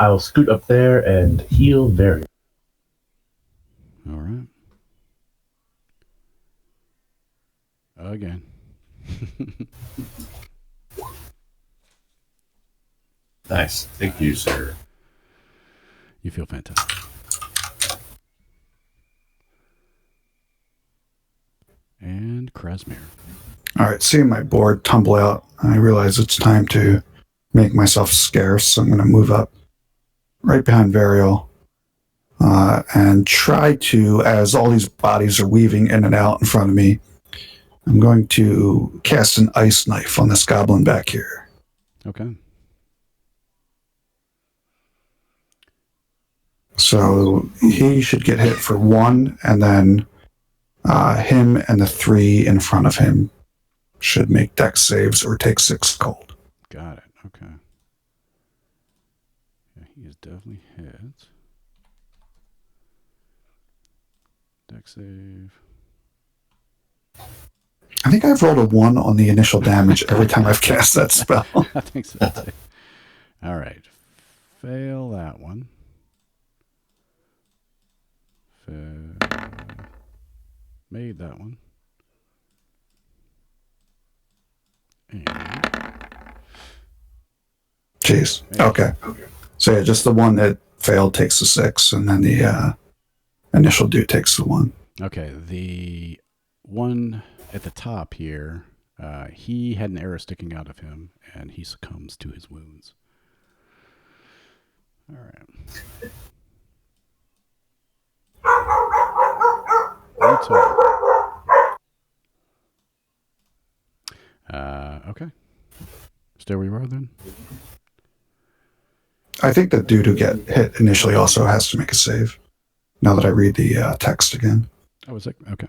Speaker 3: I'll scoot up there and heal very.
Speaker 1: All right. Again.
Speaker 4: Nice. Thank you, sir.
Speaker 1: You feel fantastic. And Krasmir.
Speaker 2: All right, seeing my board tumble out, I realize it's time to make myself scarce. So I'm going to move up right behind Varial and try to, as all these bodies are weaving in and out in front of me, I'm going to cast an ice knife on this goblin back here.
Speaker 1: Okay.
Speaker 2: So he should get hit for 1, and then him and the 3 in front of him should make dex saves or take 6 cold.
Speaker 1: Got it. Okay. Yeah, he is definitely hit. Dex save.
Speaker 2: I think I've rolled a 1 on the initial damage every time I've cast that spell.
Speaker 1: I think so too. All right. Fail that one. Made that one.
Speaker 2: Jeez. Okay. So yeah, just the one that failed takes the 6, and then the initial dude takes the 1.
Speaker 1: Okay, the one at the top here, he had an arrow sticking out of him, and he succumbs to his wounds. All right. Okay. Stay where you are then.
Speaker 2: I think the dude who get hit initially also has to make a save. Now that I read the text again.
Speaker 1: Oh, is it? Okay.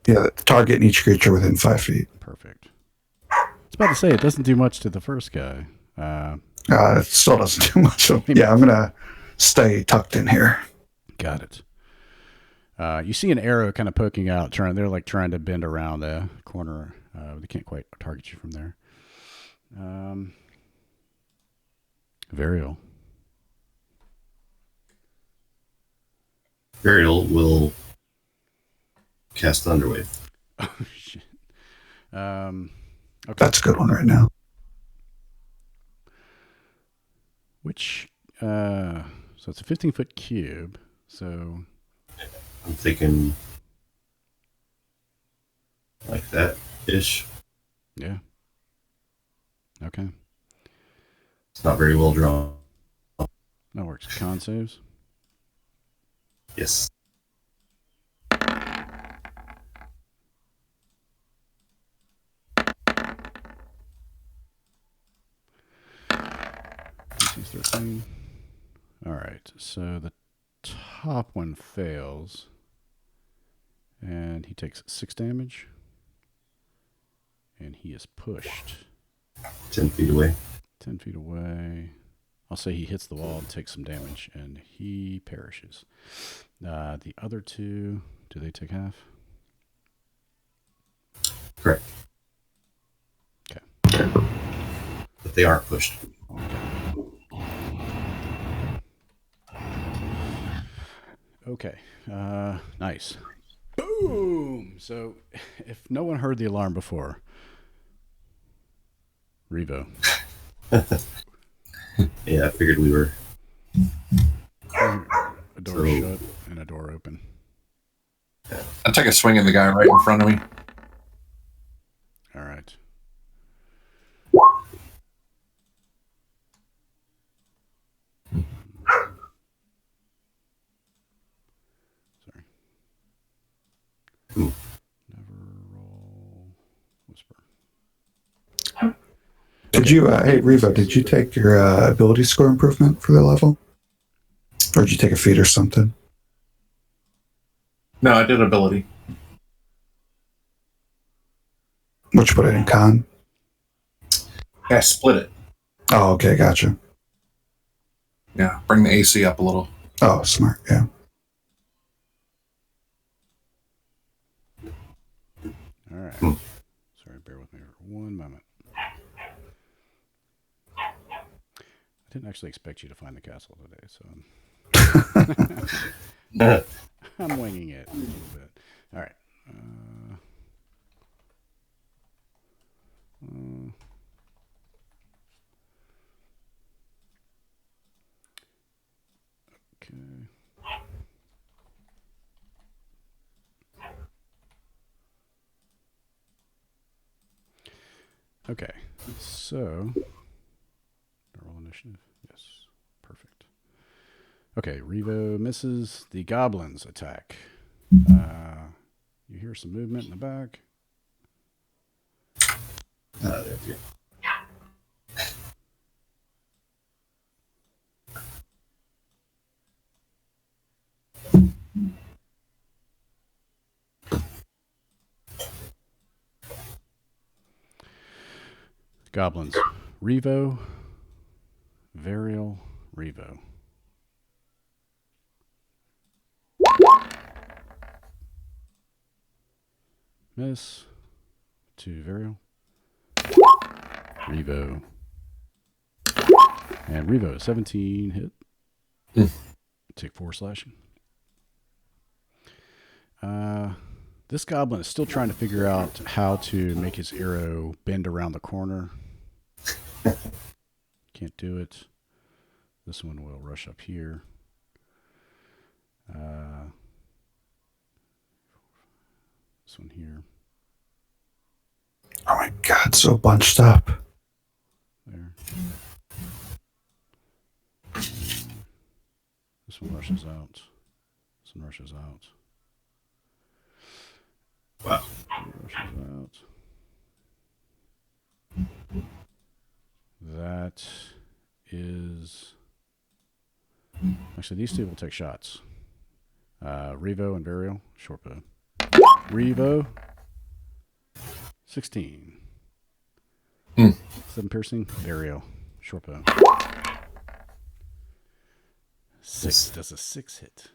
Speaker 2: Yeah, the target and each creature within 5 feet.
Speaker 1: Perfect. I was about to say, it doesn't do much to the first guy.
Speaker 2: It still doesn't do much. Yeah, I'm going to stay tucked in here.
Speaker 1: Got it. You see an arrow kind of poking out. They're like trying to bend around the corner. They can't quite target you from there. Varial.
Speaker 4: Varial will cast Thunderwave.
Speaker 1: Oh, shit. Okay.
Speaker 2: That's a good one right now.
Speaker 1: Which, so it's a 15-foot cube. So
Speaker 4: I'm thinking like that-ish.
Speaker 1: yeah. Okay.
Speaker 4: It's not very well drawn.
Speaker 1: That works. Con saves.
Speaker 4: Yes.
Speaker 1: DC's 13. All right. So the top one fails, and he takes 6 damage, and he is pushed
Speaker 4: 10 feet away.
Speaker 1: 10 feet away. I'll say he hits the wall and takes some damage, and he perishes. The other 2, do they take half?
Speaker 4: Correct.
Speaker 1: Okay.
Speaker 4: But they aren't pushed.
Speaker 1: Okay. Nice. Boom! So, if no one heard the alarm before, Revo.
Speaker 4: Yeah, I figured we were.
Speaker 1: A door shut and a door open.
Speaker 5: I take a swing at the guy right in front of me.
Speaker 1: All right. Sorry.
Speaker 4: Ooh.
Speaker 1: Never roll whisper.
Speaker 2: Did you, hey Revo, did you take your ability score improvement for the level? Or did you take a feat or something?
Speaker 5: No, I did ability.
Speaker 2: Which put it in con?
Speaker 5: Yeah, I split it.
Speaker 2: Oh, okay, gotcha.
Speaker 5: Yeah, bring the AC up a little.
Speaker 2: Oh, smart, yeah.
Speaker 1: All right. Sorry, bear with me for one moment. I didn't actually expect you to find the castle today, so I'm winging it a little bit. All right. Okay. Okay. So, roll initiative. Yes. Perfect. Okay. Revo misses. The goblins attack. You hear some movement in the back.
Speaker 4: There we go.
Speaker 1: Goblins. Revo. Varial. Revo. Miss. To Varial. Revo. And Revo, 17 hit. Take 4 slashing. This goblin is still trying to figure out how to make his arrow bend around the corner. Can't do it. This one will rush up here. This one here.
Speaker 2: Oh my god, so bunched up.
Speaker 1: There. This one rushes out. This one rushes out.
Speaker 4: Wow.
Speaker 1: Rushes out. That is... Actually, these two will take shots. Revo and Burial, short bow. Revo, 16. 7 piercing, Burial, short bow. 6 does a 6 hit.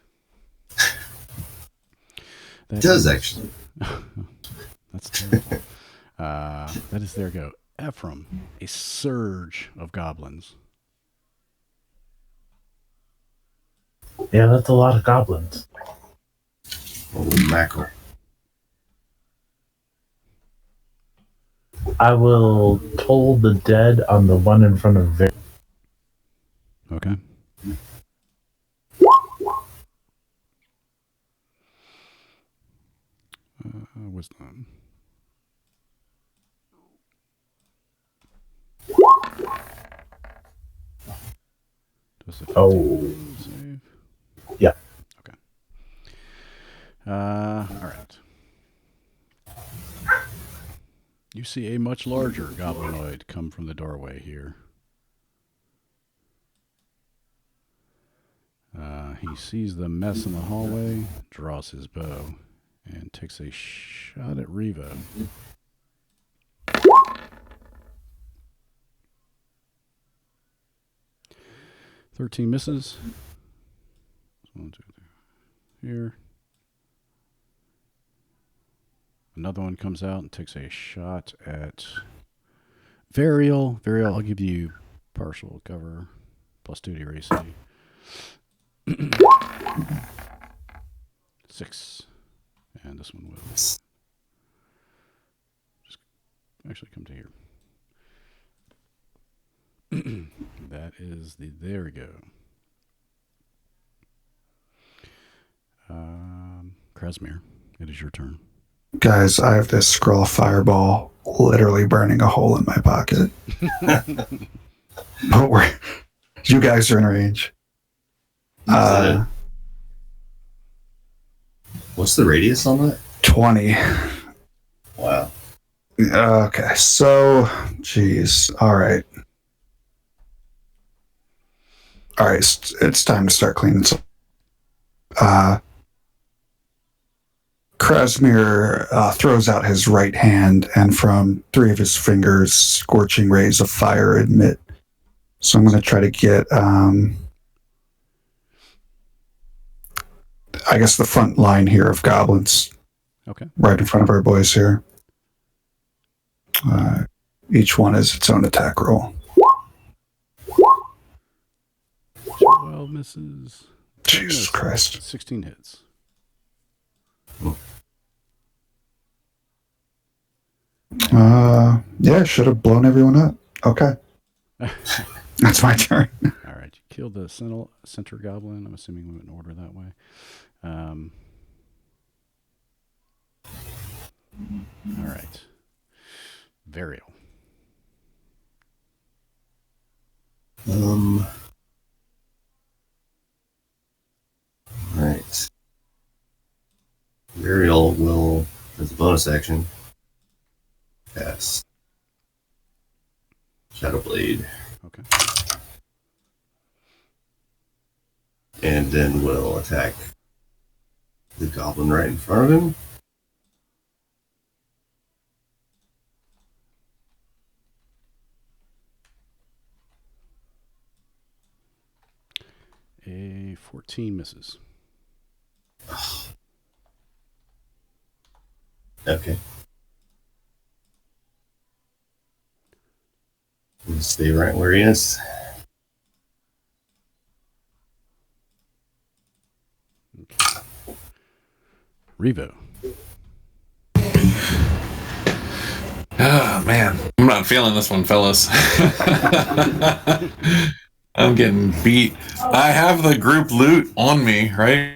Speaker 4: It does, actually.
Speaker 1: That's terrible. That is their go. Ephraim, a surge of goblins.
Speaker 3: Yeah, that's a lot of goblins.
Speaker 4: Oh, mackerel.
Speaker 3: I will toll the dead on the one in front of Vic.
Speaker 1: Okay. Wisdom. Does it save?
Speaker 3: Yeah.
Speaker 1: Okay. All right. You see a much larger goblinoid come from the doorway here. He sees the mess in the hallway, draws his bow, and takes a shot at Revo. "13 misses. 1, 2, 3. Here. Another one comes out and takes a shot at Varial. Varial, I'll give you partial cover, plus 2 to your AC. 6. And this one will just actually come to here. That is the... There we go. Krasmir, it is your turn.
Speaker 2: Guys, I have this scroll fireball literally burning a hole in my pocket. But you guys are in range.
Speaker 4: What's the radius on that?
Speaker 2: 20.
Speaker 4: Wow.
Speaker 2: Okay, so, geez. All right. All right, it's time to start cleaning. So, Krasmir throws out his right hand, and from 3 of his fingers, scorching rays of fire emit. So I'm going to try to get, I guess, the front line here of goblins.
Speaker 1: Okay.
Speaker 2: Right in front of our boys here. Each one is its own attack roll.
Speaker 1: 12 misses.
Speaker 2: Jesus Christ.
Speaker 1: 16 hits.
Speaker 2: Yeah, should have blown everyone up. Okay. That's my turn.
Speaker 1: All right. You killed the center goblin. I'm assuming we went in order that way. All right. Varial.
Speaker 4: Right. Burial will, as a bonus action, cast Shadow Blade.
Speaker 1: Okay.
Speaker 4: And then will attack the goblin right in front of him.
Speaker 1: A 14 misses.
Speaker 4: Okay. We'll stay right where he is.
Speaker 1: Okay. Revo.
Speaker 5: Ah, man. I'm not feeling this one, fellas. I'm getting beat. I have the group loot on me, right?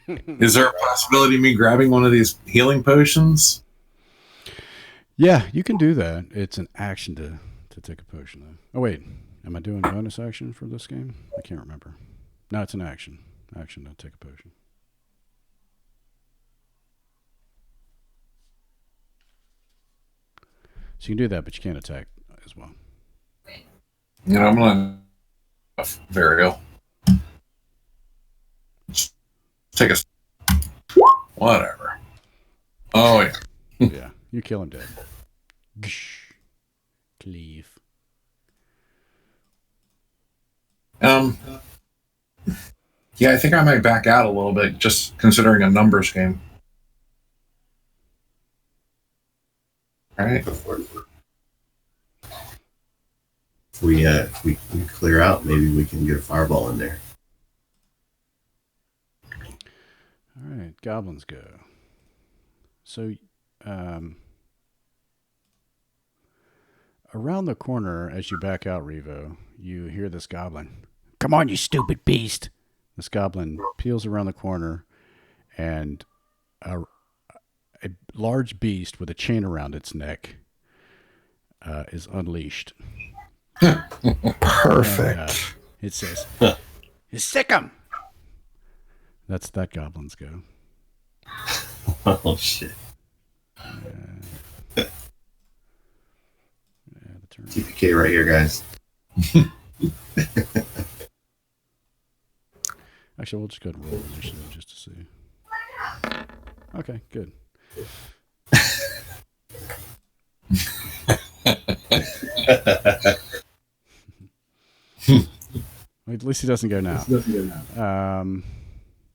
Speaker 5: Is there a possibility of me grabbing one of these healing potions?
Speaker 1: Yeah, you can do that. It's an action to take a potion, though. Oh, wait. Am I doing bonus action for this game? I can't remember. No, it's an action. Action to take a potion. So you can do that, but you can't attack as well.
Speaker 5: You know, I'm gonna Varial. Take a whatever. Oh yeah.
Speaker 1: Yeah, you kill him dead. Gsh. Cleave.
Speaker 5: Yeah, I think I might back out a little bit, just considering a numbers game. All right.
Speaker 4: Go for it. If we clear out, maybe we can get a fireball in there.
Speaker 1: All right, goblins go. So, around the corner as you back out, Revo, you hear this goblin. Come on, you stupid beast! This goblin peels around the corner, and a large beast with a chain around its neck is unleashed.
Speaker 2: Perfect.
Speaker 1: And, it says, "Sick 'em." That's that goblin's go.
Speaker 4: Oh shit!
Speaker 1: Yeah, the turn.
Speaker 4: TPK right here, guys.
Speaker 1: Actually, we'll just go to roll initiative just to see. Okay, good. At least he doesn't go now.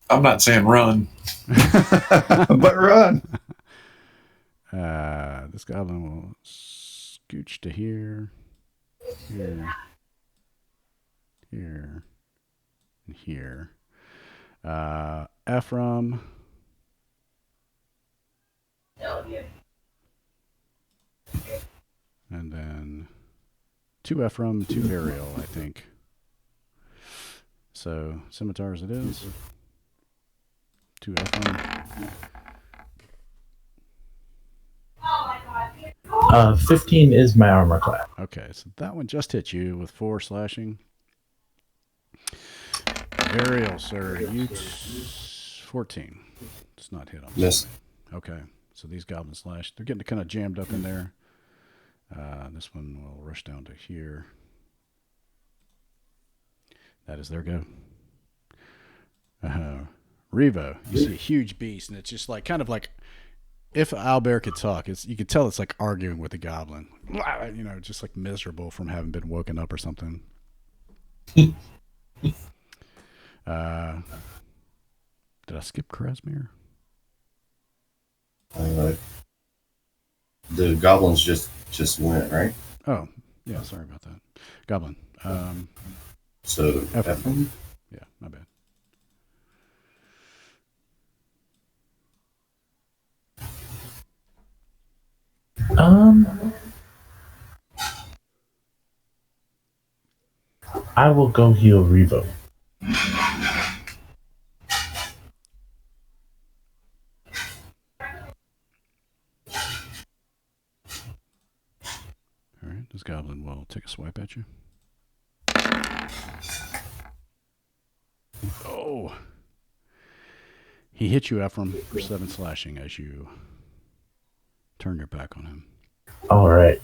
Speaker 5: I'm not saying run.
Speaker 2: But run.
Speaker 1: This goblin will scooch to here, and here. Ephraim. And then 2 Ephraim, 2 Burial, I think. So, scimitars it is. 2 Ephraim.
Speaker 3: 15 is my armor class.
Speaker 1: Okay, so that one just hit you with 4 slashing. Burial, sir. You 14. Does not hit on
Speaker 4: Miss.
Speaker 1: Okay, so these goblins slash. They're getting kind of jammed up in there. This one will rush down to here. That is their go. Revo, you see a huge beast, and it's just like kind of like if Owlbear could talk. You could tell it's like arguing with a goblin. You know, just like miserable from having been woken up or something. Did I skip Cragmaw?
Speaker 4: The goblins just went, right?
Speaker 1: Oh, yeah. Sorry about that. Goblin.
Speaker 4: So
Speaker 1: Ephraim. Yeah, my bad.
Speaker 3: I will go heal Revo.
Speaker 1: All right, this goblin will take a swipe at you. Oh. He hit you, Ephraim, for 7 slashing as you turn your back on him.
Speaker 3: All right.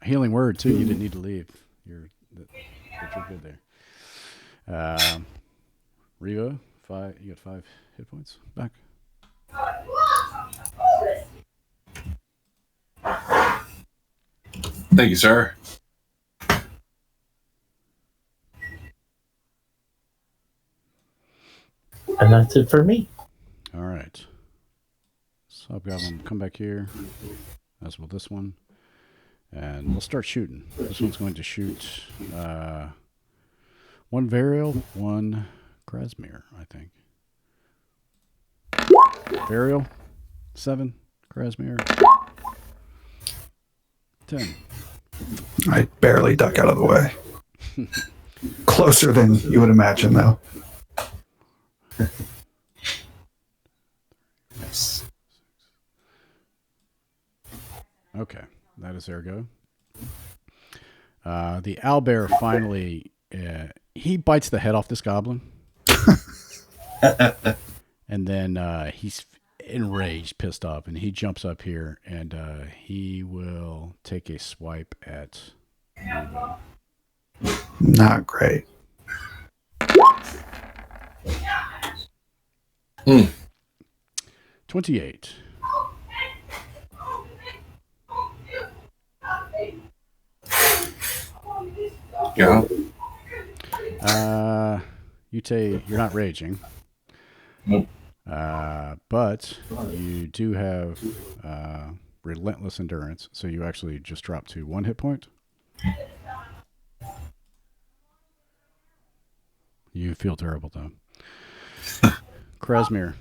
Speaker 1: Healing word, too. You didn't need to leave. You're good there. Revo, 5. You got 5 hit points back.
Speaker 5: Thank you, sir.
Speaker 3: And that's it for me.
Speaker 1: All right. So Hobgoblin, come back here. As will this one. And we'll start shooting. This one's going to shoot 1 Varial, 1 Krasmir, I think. Burial, 7. Krasmir, 10.
Speaker 2: I barely duck out of the way. Closer than you would imagine, though.
Speaker 4: Nice.
Speaker 1: Okay, that is their go. The owlbear finally, he bites the head off this goblin. And then he's enraged, pissed off, and he jumps up here, and he will take a swipe at Reba.
Speaker 2: Not great.
Speaker 1: 28.
Speaker 5: Yeah.
Speaker 1: You're not raging.
Speaker 5: Nope.
Speaker 1: But you do have relentless endurance, so you actually just drop to 1 hit point. You feel terrible, though. Krasmir.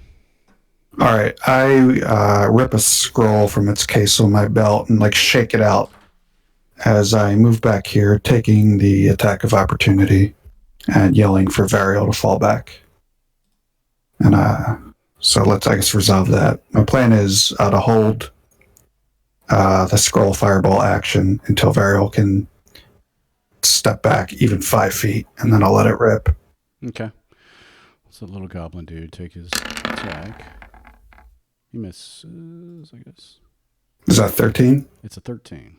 Speaker 2: All right, I rip a scroll from its case on my belt and shake it out as I move back here, taking the attack of opportunity and yelling for Varial to fall back. And so let's, I guess, resolve that. My plan is to hold the scroll fireball action until Varial can step back even 5 feet, and then I'll let it rip.
Speaker 1: Okay. Let's the little goblin dude take his attack. He misses, I guess.
Speaker 2: Is that 13?
Speaker 1: It's a 13.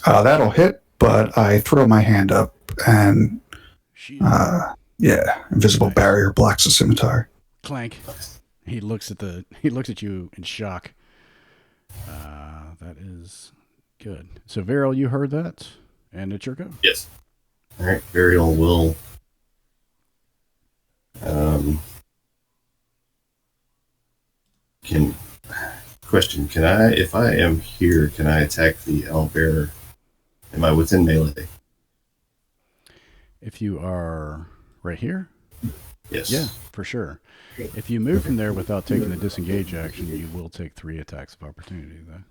Speaker 2: That'll hit, but I throw my hand up and invisible barrier blocks the scimitar.
Speaker 1: Clank. He looks at you in shock. That is good. So Viral, you heard that, and it's your go.
Speaker 4: Yes. All right. Burial will. Can I, if I am here, can I attack the owlbear? Am I within melee?
Speaker 1: If you are right here,
Speaker 4: Yes.
Speaker 1: yeah, for sure. If you move from there without taking the disengage action, you will take 3 attacks of opportunity,
Speaker 4: though.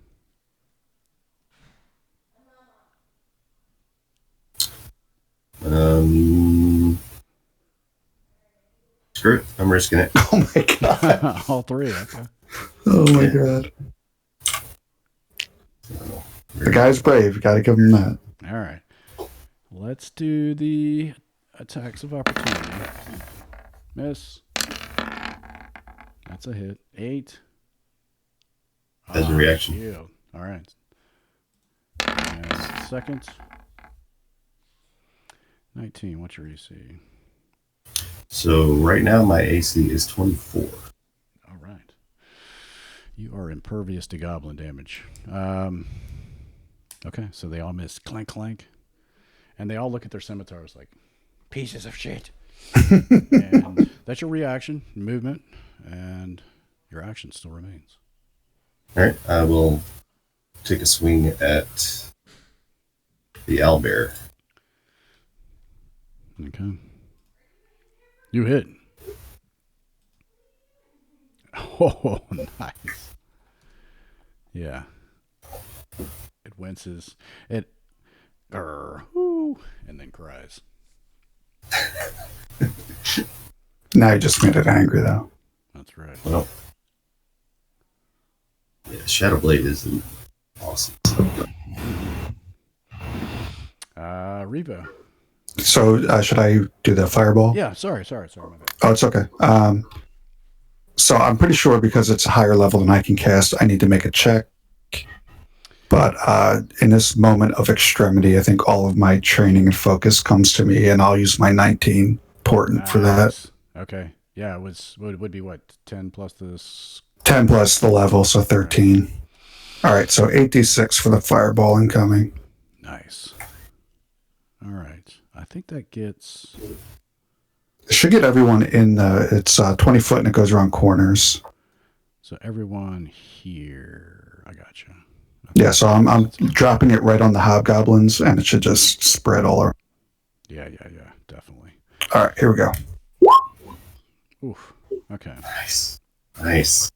Speaker 4: Screw it. I'm risking it.
Speaker 2: Oh my god.
Speaker 1: All 3, okay.
Speaker 2: Oh my god. The guy's brave. Got to give him that.
Speaker 1: All right. Let's do the attacks of opportunity. Miss. That's a hit. 8.
Speaker 4: As a reaction.
Speaker 1: Shield. All right. And second. 19. What's your AC?
Speaker 4: So right now my AC is 24.
Speaker 1: All right. You are impervious to goblin damage. Okay, so they all miss. Clank, clank. And they all look at their scimitars like, pieces of shit. And that's your reaction, movement, and your action still remains.
Speaker 4: All right. I will take a swing at the owlbear.
Speaker 1: Okay. You hit. Oh, nice. Yeah. It winces. It, and then cries.
Speaker 2: Now you just made it angry, though.
Speaker 1: That's right.
Speaker 4: Well, yeah, Shadow Blade is awesome.
Speaker 1: Reba.
Speaker 2: So should I do the fireball?
Speaker 1: Yeah, sorry. My bad.
Speaker 2: Oh, it's okay. So I'm pretty sure because it's a higher level than I can cast, I need to make a check. But in this moment of extremity, I think all of my training and focus comes to me, and I'll use my 19 portent for that.
Speaker 1: Okay. Yeah, it would be what, 10 plus this?
Speaker 2: 10 plus the level, so 13. All right, so 8d6 for the fireball incoming.
Speaker 1: Nice. All right. I think that gets...
Speaker 2: It should get everyone in. It's 20 foot and it goes around corners.
Speaker 1: So everyone here. I gotcha.
Speaker 2: Yeah, so I'm dropping it right on the hobgoblins, and it should just spread all around.
Speaker 1: Yeah, definitely.
Speaker 2: All right, here we go.
Speaker 1: Oof. Okay.
Speaker 4: Nice.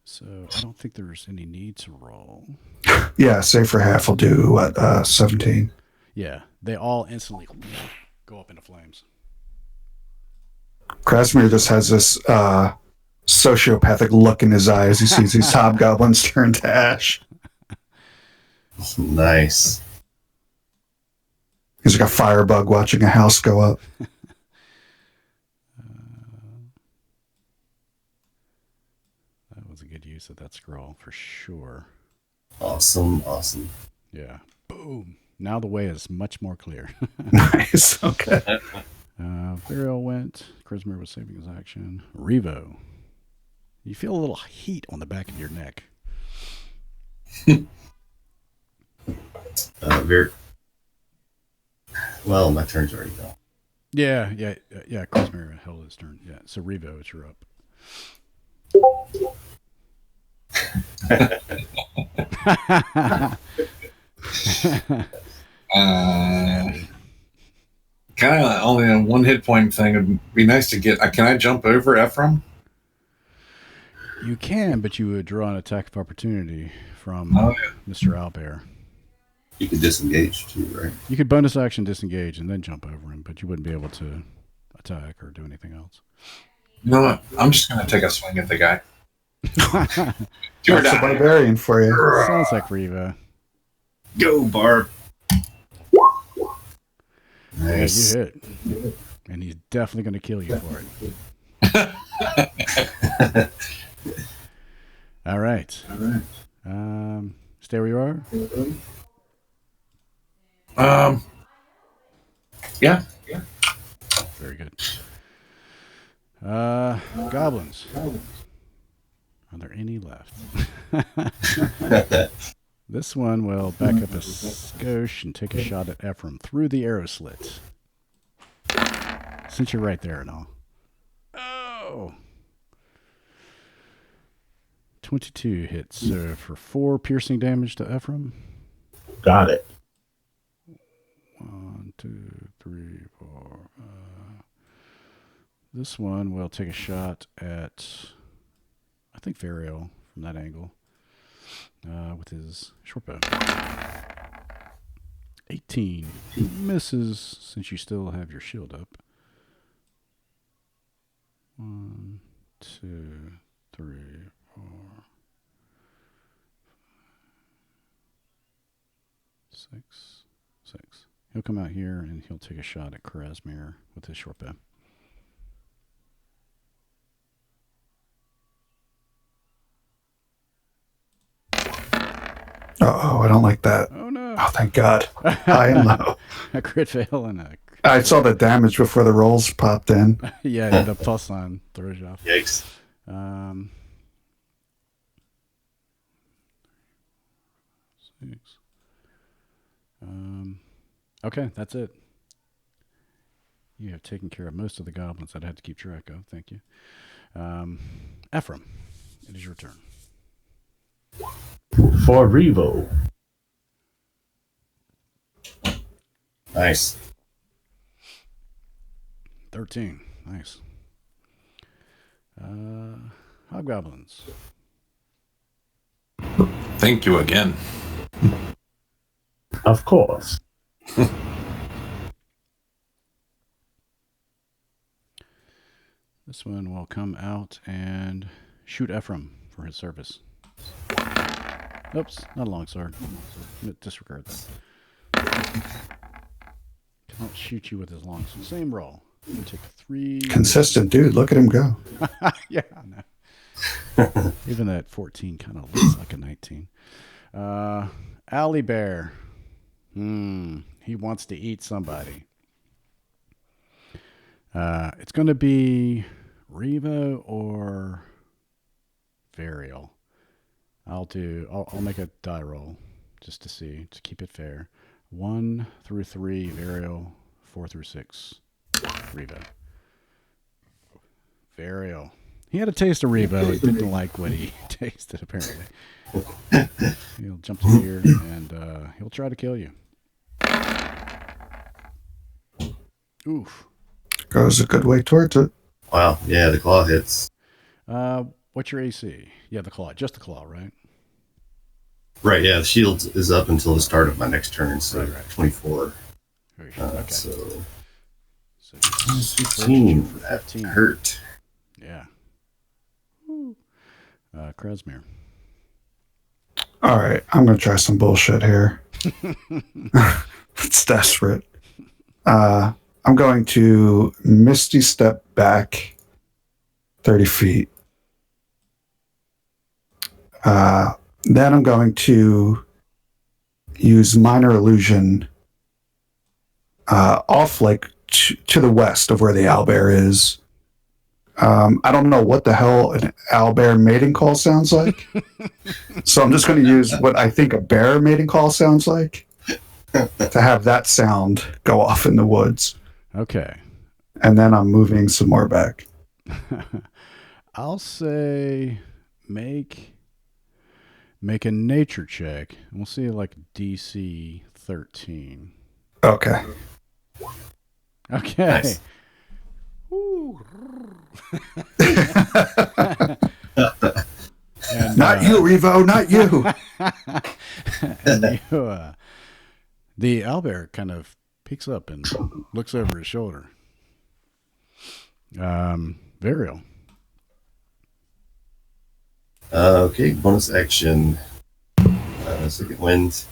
Speaker 1: So I don't think there's any need to roll.
Speaker 2: Yeah, say for half will do what, 17.
Speaker 1: Yeah, they all instantly go up into flames.
Speaker 2: Krasimir just has this sociopathic look in his eye as he sees these hobgoblins turn to ash.
Speaker 4: Nice.
Speaker 2: He's like a firebug watching a house go up.
Speaker 1: That was a good use of that scroll for sure.
Speaker 4: Awesome.
Speaker 1: Yeah. Boom. Now the way is much more clear.
Speaker 2: Nice. Okay.
Speaker 1: Varial went. Charisma was saving his action. Revo. You feel a little heat on the back of your neck.
Speaker 4: Well, my turn's already gone.
Speaker 1: Yeah. Charisma held his turn. Yeah. So Revo, it's your up.
Speaker 5: Kind of only a 1 hit point thing. It'd be nice to get. Can I jump over Ephraim?
Speaker 1: You can, but you would draw an attack of opportunity from Mr. Owlbear.
Speaker 4: You can disengage too, right?
Speaker 1: You could bonus action disengage and then jump over him, but you wouldn't be able to attack or do anything else.
Speaker 5: You know what? I'm just going to take a swing at the guy.
Speaker 2: That's a barbarian for you.
Speaker 1: Sounds like Revo.
Speaker 4: Go, Barb. Nice.
Speaker 1: Yeah, you hit. And he's definitely going to kill you for it. All right. Stay where you are?
Speaker 5: Yeah.
Speaker 1: Very good. Goblins. Are there any left? This one will back up a skosh and take a shot at Ephraim through the arrow slit. Since you're right there and all. Oh! 22 hits for 4 piercing damage to Ephraim.
Speaker 3: Got it.
Speaker 1: 1, 2, 3, 4. This one will take a shot at, I think, Varial from that angle with his short bow. 18 misses since you still have your shield up. 1, 2, 3, 4, 6. He'll come out here and he'll take a shot at Cragmaw with his short bow.
Speaker 2: Oh, I don't like that.
Speaker 1: Oh no!
Speaker 2: Oh, thank God. High and low.
Speaker 1: A crit fail and a.
Speaker 2: I saw the damage before the rolls popped in.
Speaker 1: Yeah, the plus sign throws you off.
Speaker 4: Yikes.
Speaker 1: Six. Okay, that's it. You have taken care of most of the goblins I'd have to keep track of. Thank you. Ephraim, it is your turn.
Speaker 3: For Revo.
Speaker 4: Nice.
Speaker 1: 13. Nice. Hobgoblins.
Speaker 5: Thank you again.
Speaker 3: Of course.
Speaker 1: This one will come out and shoot Ephraim for his service. Oops, not a longsword. Disregard that. Cannot shoot you with his longsword. Same roll. You take 3.
Speaker 2: Consistent dude. Look at him go.
Speaker 1: Yeah, I know. Even that 14 kind of looks like a 19. Alley Bear. He wants to eat somebody. It's going to be Revo or Varial. I'll make a die roll just to see, to keep it fair. 1 through 3, Varial. 4 through 6, Revo. Varial. He had a taste of Revo. He didn't like what he tasted, apparently. He'll jump to here and he'll try to kill you. Oof.
Speaker 2: goes a good way towards it.
Speaker 4: Wow. Yeah, the claw hits.
Speaker 1: What's your AC? Yeah, the claw. Just the claw, right?
Speaker 4: Right, yeah, the shield is up until the start of my next turn, so
Speaker 1: Right.
Speaker 4: 24.
Speaker 1: Very sure. Okay.
Speaker 4: So
Speaker 1: So
Speaker 4: 15. That
Speaker 1: 15.
Speaker 4: hurt.
Speaker 1: Yeah. Crasmere.
Speaker 2: All right, I'm gonna try some bullshit here. It's desperate. I'm going to Misty Step back 30 feet. Then I'm going to use Minor Illusion off like to the west of where the owlbear is. I don't know what the hell an owlbear mating call sounds like. So I'm just going to use what I think a bear mating call sounds like to have that sound go off in the woods.
Speaker 1: Okay.
Speaker 2: And then I'm moving some more back.
Speaker 1: I'll say make a nature check. We'll see like DC 13.
Speaker 2: Okay.
Speaker 1: Okay.
Speaker 4: Nice.
Speaker 1: And,
Speaker 2: Not you, Revo, not you.
Speaker 1: and the owlbear kind of peeks up and looks over his shoulder. Varial.
Speaker 4: Okay, bonus action. Second wind.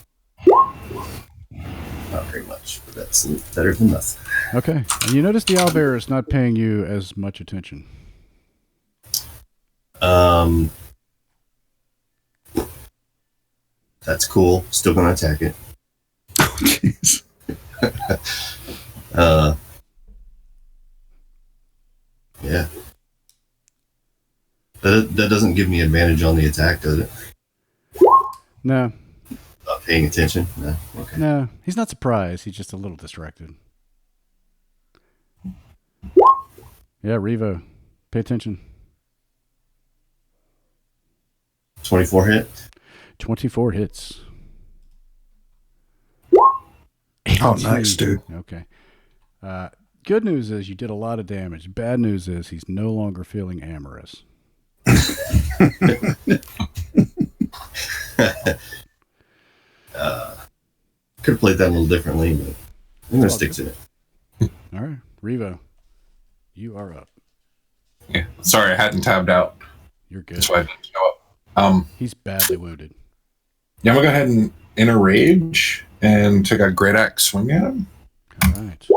Speaker 4: Not very much, but that's better than nothing.
Speaker 1: Okay. And you notice the owlbear is not paying you as much attention.
Speaker 4: That's cool. Still gonna attack it.
Speaker 2: Oh, jeez.
Speaker 4: Yeah. That doesn't give me advantage on the attack, does it?
Speaker 1: No.
Speaker 4: Not paying attention? No. Okay.
Speaker 1: No. He's not surprised. He's just a little distracted. Yeah, Revo. Pay attention.
Speaker 4: 24 hit.
Speaker 1: 24 hits.
Speaker 2: Oh, nice, dude.
Speaker 1: Okay. Good news is you did a lot of damage. Bad news is he's no longer feeling amorous.
Speaker 4: Could have played that a little differently, but I'm gonna stick to it.
Speaker 1: All right. Revo, you are up.
Speaker 5: Yeah. Sorry, I hadn't tabbed out.
Speaker 1: You're good.
Speaker 5: That's why I didn't show up.
Speaker 1: He's badly wounded.
Speaker 5: Yeah, I'm gonna go ahead and enter rage and take a great axe swing at him.
Speaker 1: All right.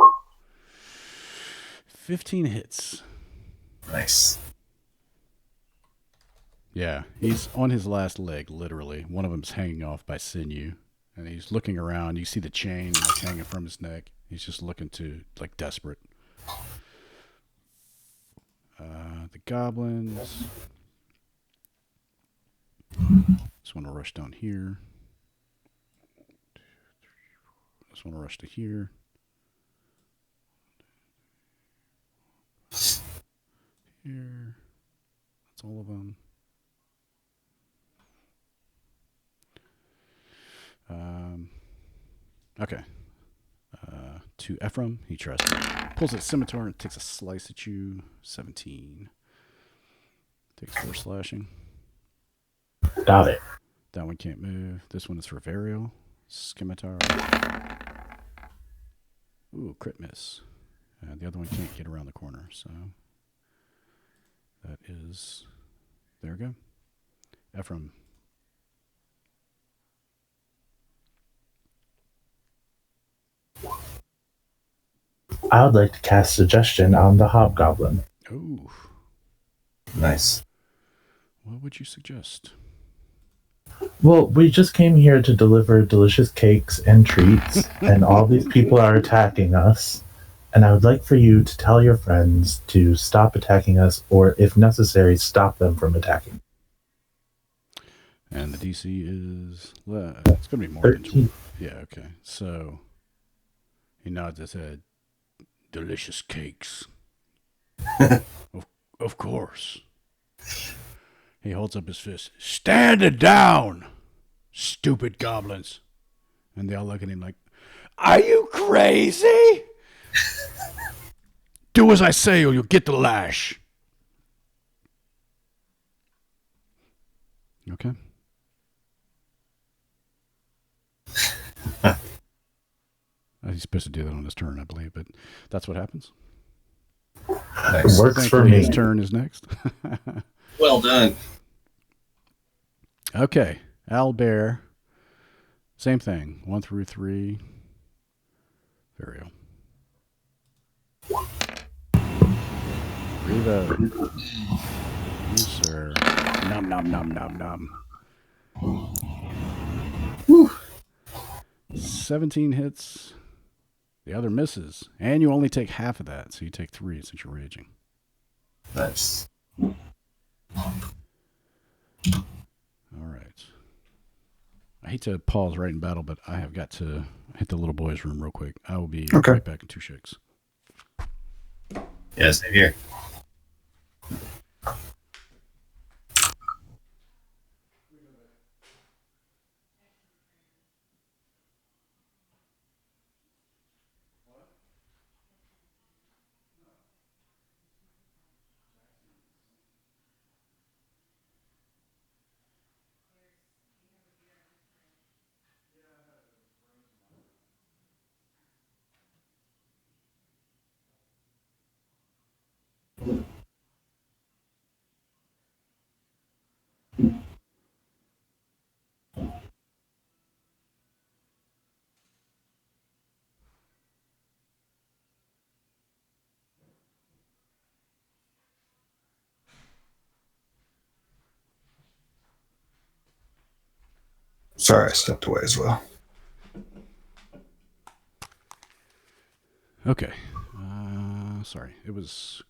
Speaker 1: 15 hits.
Speaker 4: Nice.
Speaker 1: Yeah, he's on his last leg, literally. One of them's hanging off by sinew, and he's looking around. You see the chain like hanging from his neck. He's just looking to, like, desperate. The goblins. Just want to rush down here. Just want to rush to here. Here. That's all of them. Okay. To Ephraim, he tries to pulls his scimitar and takes a slice at you. 17. Takes 4 slashing.
Speaker 3: Got it.
Speaker 1: That one can't move. This one is for Varial. Scimitar. Ooh, crit miss. The other one can't get around the corner, so that is. There we go. Ephraim.
Speaker 3: I would like to cast Suggestion on the Hobgoblin.
Speaker 1: Ooh.
Speaker 4: Nice.
Speaker 1: What would you suggest?
Speaker 3: Well, we just came here to deliver delicious cakes and treats, and all these people are attacking us. And I would like for you to tell your friends to stop attacking us, or if necessary, stop them from attacking.
Speaker 1: And the DC is it's going to be more than
Speaker 3: 13.
Speaker 1: Yeah, okay. So he nods his head. Delicious cakes. Of course. He holds up his fist. Stand it down, stupid goblins. And they all look at him like, are you crazy? Do as I say or you'll get the lash. Okay. He's supposed to do that on his turn, I believe, but that's what happens.
Speaker 4: Nice.
Speaker 3: Works for
Speaker 1: Thankfully,
Speaker 3: me.
Speaker 1: his turn is next.
Speaker 4: Well done.
Speaker 1: Okay. Owlbear. Same thing. 1 through 3. Varial. Revo. You, sir. Nom, nom, nom, nom, nom.
Speaker 4: Whew.
Speaker 1: 17 hits. The other misses. And you only take half of that, so you take 3 since you're raging.
Speaker 4: Nice.
Speaker 1: All right. I hate to pause right in battle, but I have got to hit the little boy's room real quick. I will be right back in 2 shakes.
Speaker 4: Yeah, same here.
Speaker 2: Sorry, I stepped away as well.
Speaker 1: Okay. Sorry. It was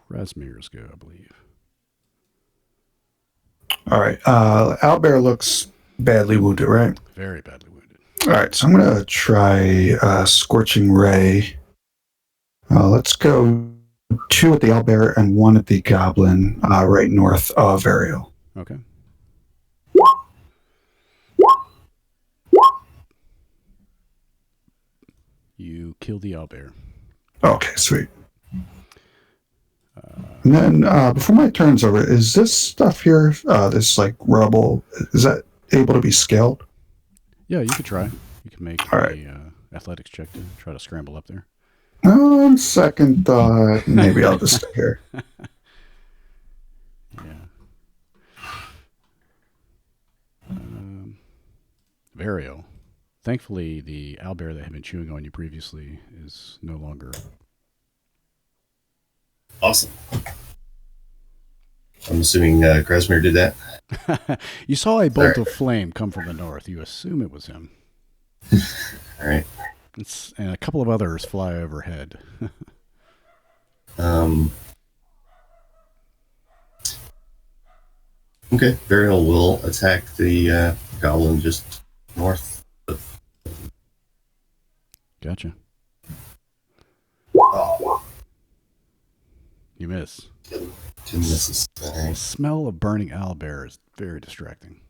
Speaker 1: Krasmir's go, I believe.
Speaker 2: All right. Owlbear looks badly wounded, right?
Speaker 1: Very badly wounded.
Speaker 2: All right. So I'm going to try Scorching Ray. Let's go 2 at the owlbear and 1 at the goblin right north of Ariel.
Speaker 1: Okay. You kill the owlbear.
Speaker 2: Okay, sweet. And then before my turn's over, is this stuff here, this like rubble, is that able to be scaled?
Speaker 1: Yeah, you could try. You can make
Speaker 2: All
Speaker 1: a
Speaker 2: right.
Speaker 1: athletics check to try to scramble up there.
Speaker 2: On second thought, maybe I'll just stay here.
Speaker 1: Yeah. Vario. Thankfully, the owlbear that had been chewing on you previously is no longer.
Speaker 4: Awesome. I'm assuming Krasmir did that.
Speaker 1: You saw a bolt of flame come from the north. You assume it was him.
Speaker 4: All right.
Speaker 1: And a couple of others fly overhead.
Speaker 4: Okay. Burial will attack the goblin just north of.
Speaker 1: Gotcha.
Speaker 4: Oh,
Speaker 1: You miss.
Speaker 4: 2 misses. All
Speaker 1: The
Speaker 4: right.
Speaker 1: smell of burning owlbear is very distracting.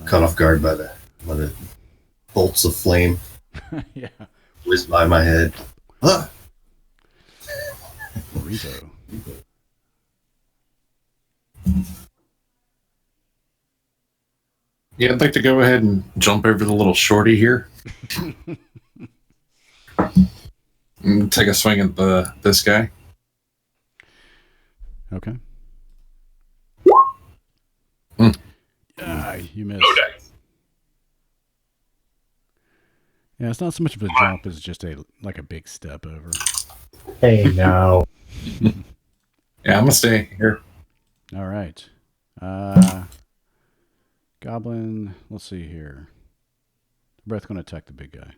Speaker 4: Caught off guard by the bolts of flame
Speaker 1: Yeah.
Speaker 4: whizzed by my head. Ah!
Speaker 1: Burrito.
Speaker 5: Yeah, I'd like to go ahead and jump over the little shorty here. And take a swing at this guy.
Speaker 1: Okay. You missed.
Speaker 5: No dice.
Speaker 1: Yeah, it's not so much of a jump as just a big step over.
Speaker 3: Hey, now.
Speaker 5: Yeah, I'm gonna stay here.
Speaker 1: All right. Goblin, let's see here. We're both going to attack the big guy.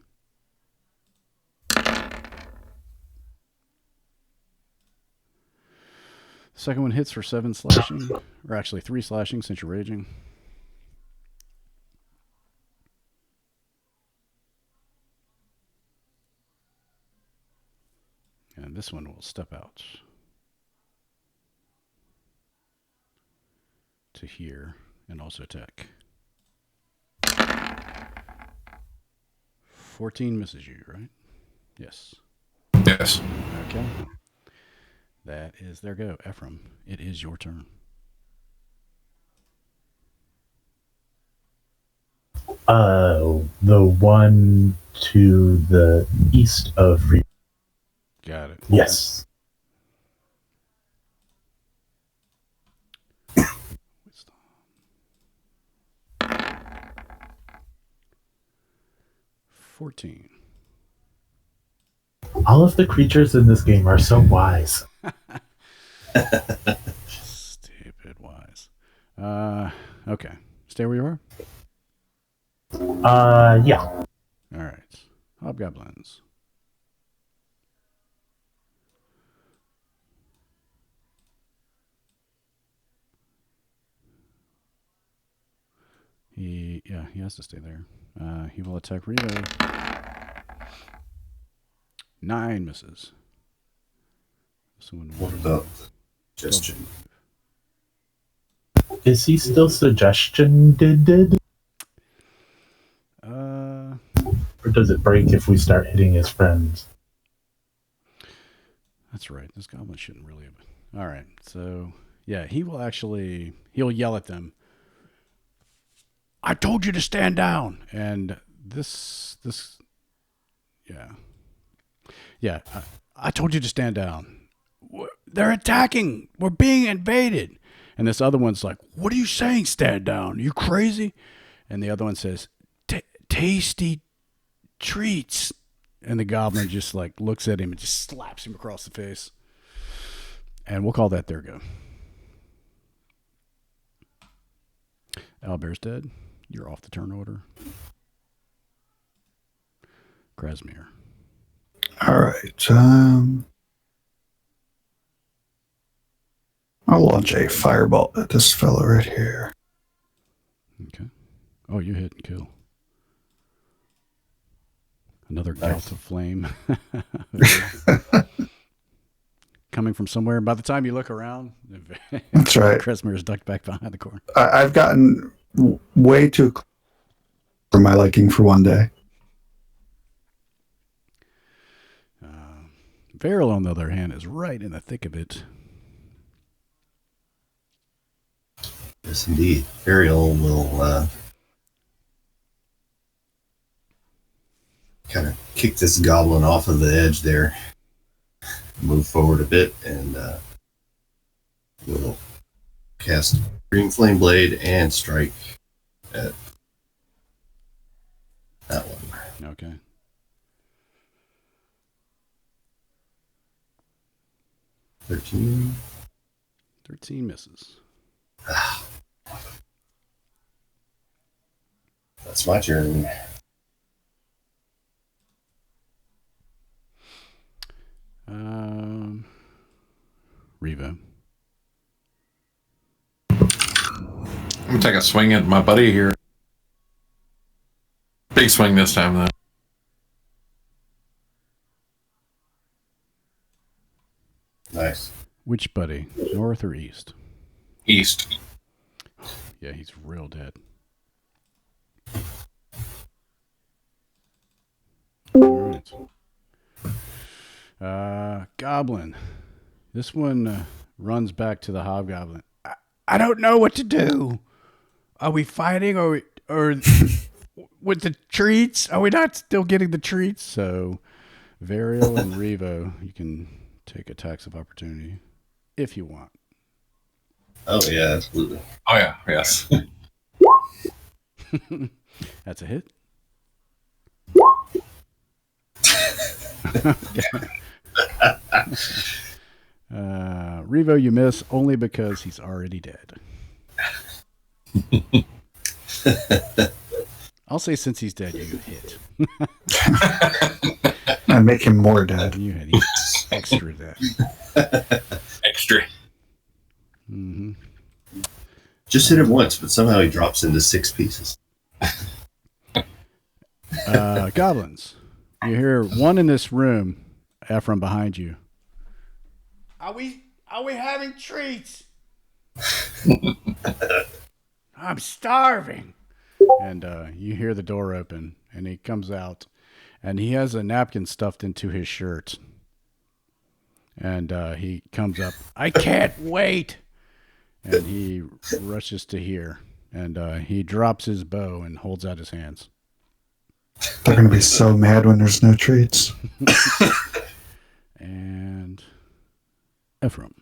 Speaker 1: Second one hits for 7 slashing, or actually 3 slashing since you're raging. And this one will step out to here and also attack. 14 misses you, right? Yes.
Speaker 5: Yeah. Yes.
Speaker 1: Okay. That is their go. Ephraim, it is your turn.
Speaker 3: The one to the east of
Speaker 1: Got it.
Speaker 3: Yes.
Speaker 1: Wisdom. 14.
Speaker 3: All of the creatures in this game are so wise.
Speaker 1: Stupid wise. Okay. Stay where you are?
Speaker 3: Yeah.
Speaker 1: All right. Hobgoblins. He has to stay there. He will attack Rito. 9 misses.
Speaker 4: What about suggestion?
Speaker 3: Is he still suggestion-did? Or does it break if we start hitting his friends?
Speaker 1: That's right. This goblin shouldn't really have. All right. So, yeah, he'll yell at them. I told you to stand down. And this, yeah, I told you to stand down. They're attacking. We're being invaded. And this other one's like, what are you saying, stand down? You crazy? And the other one says, tasty treats. And the goblin just like looks at him and just slaps him across the face. And we'll call that their go. Owlbear's dead. You're off the turn order. Krasmir.
Speaker 2: All right. I'll launch a firebolt at this fellow right here.
Speaker 1: Okay. Oh, you hit and kill. Another gout of flame. Coming from somewhere. By the time you look around,
Speaker 2: That's right.
Speaker 1: Krasmir is ducked back behind the corner.
Speaker 2: I've gotten way too close for my liking for one day.
Speaker 1: Varil, on the other hand, is right in the thick of it.
Speaker 4: Yes, indeed. Ariel will kind of kick this goblin off of the edge there, move forward a bit, and we'll cast Green Flame Blade and strike at that one.
Speaker 1: Okay.
Speaker 4: $13.
Speaker 1: 13 misses.
Speaker 4: That's my turn.
Speaker 1: Revo.
Speaker 5: I'm gonna take a swing at my buddy here. Big swing this time, though.
Speaker 4: Nice.
Speaker 1: Which buddy? North or east?
Speaker 5: East.
Speaker 1: Yeah, he's real dead. All right. Goblin. This one runs back to the hobgoblin. I don't know what to do. Are we fighting or with the treats? Are we not still getting the treats? So, Varial and Revo, you can take attacks of opportunity if you want.
Speaker 4: Oh, yeah, absolutely.
Speaker 5: Oh, yeah. Yes.
Speaker 1: That's a hit. Revo, you miss only because he's already dead. I'll say since he's dead, you hit.
Speaker 2: And make him more dead.
Speaker 1: You hit. He's extra dead.
Speaker 5: Extra.
Speaker 1: Mm-hmm.
Speaker 4: Just hit him once, but somehow he drops into 6 pieces.
Speaker 1: Goblins. You hear one in this room, Ephraim, behind you. Are we having treats? I'm starving. And you hear the door open, and he comes out, and he has a napkin stuffed into his shirt, And he comes up. I can't wait. And he rushes to here. And he drops his bow and holds out his hands.
Speaker 2: They're going to be so mad when there's no treats.
Speaker 1: And Ephraim.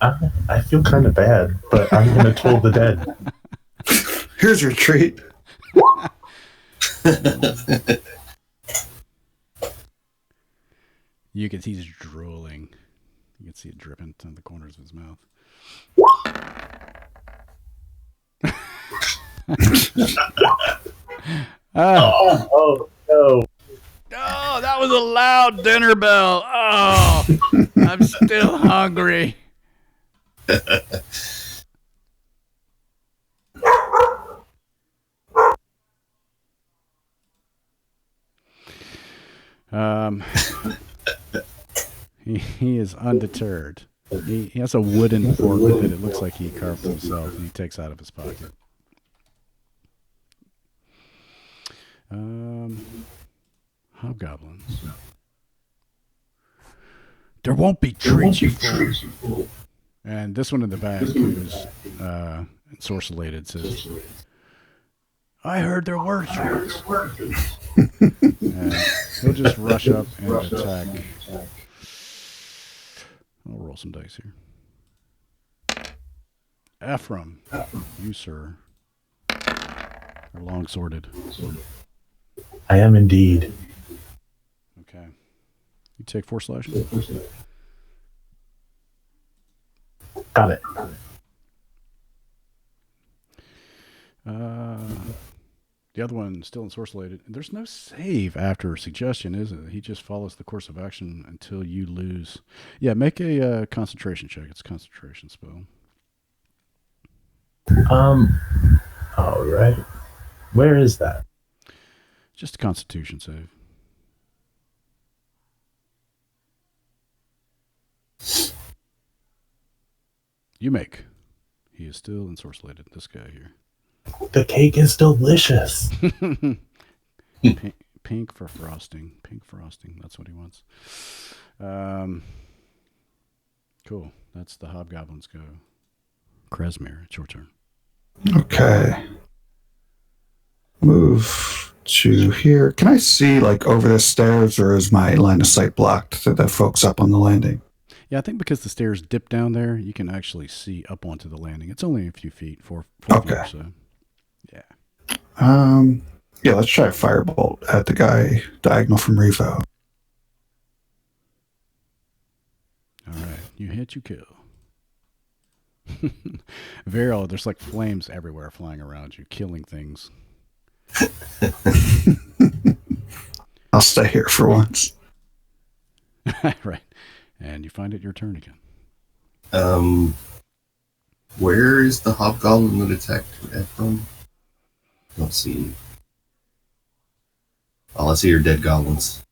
Speaker 3: I feel kind of bad, but I'm going to toll the dead.
Speaker 2: Here's your treat.
Speaker 1: You can see he's drooling. You can see it dripping to the corners of his mouth.
Speaker 3: Oh, no.
Speaker 1: Oh, that was a loud dinner bell. Oh, I'm still hungry. He is undeterred. He has a wooden fork that it looks like he carved himself, and he takes out of his pocket. Hobgoblins. There won't be treats, you fool. And this one in the back, who's ensorcellated, says, I heard there were treats. And he'll just rush up and attack. I'll roll some dice here. Ephraim, you, sir, are long-sworded.
Speaker 3: I am indeed.
Speaker 1: Okay. You take 4 slashing.
Speaker 3: Got it.
Speaker 1: The other one still ensorcellated. There's no save after suggestion, is it? He just follows the course of action until you lose. Yeah, make a concentration check. It's a concentration spell.
Speaker 3: All right. Where is that?
Speaker 1: Just a constitution save. You make. He is still ensorcellated. This guy here.
Speaker 3: The cake is delicious.
Speaker 1: Pink for frosting. Pink frosting. That's what he wants. Cool. That's the hobgoblins go. Cragmaw, it's your turn.
Speaker 2: Okay. Move to here. Can I see like over the stairs, or is my line of sight blocked to the folks up on the landing?
Speaker 1: Yeah, I think because the stairs dip down there, you can actually see up onto the landing. It's only a few feet, four
Speaker 2: Okay.
Speaker 1: feet or so. Yeah.
Speaker 2: Yeah, let's try a firebolt at the guy diagonal from Revo.
Speaker 1: All right. You hit, you kill. Vero, there's like flames everywhere flying around you, killing things.
Speaker 2: I'll stay here for once.
Speaker 1: Right. And you find it your turn again.
Speaker 4: Where is the hobgoblin that attacked Ephraim? Let's see. Oh, I see your dead goblins.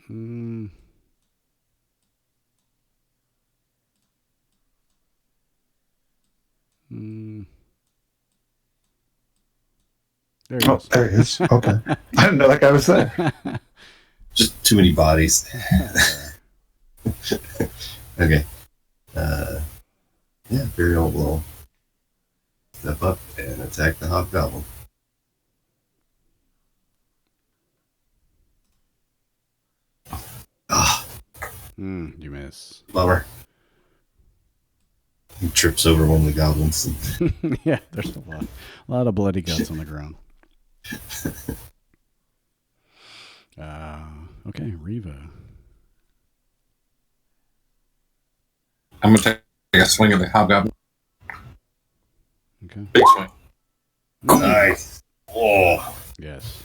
Speaker 1: There he
Speaker 2: Oh,
Speaker 1: is.
Speaker 2: there he is. Okay. I didn't know that guy was there.
Speaker 4: Just too many bodies. Okay. Yeah, Burial will step up and attack the hobgoblin. Ah,
Speaker 1: You miss.
Speaker 4: bummer. He trips over one of the goblins. And
Speaker 1: Yeah, there's a lot of bloody guts on the ground. Okay, Reva.
Speaker 5: I'm gonna take a swing at the hobgoblin.
Speaker 1: Okay.
Speaker 5: Big swing.
Speaker 4: nice. Oh.
Speaker 1: Yes.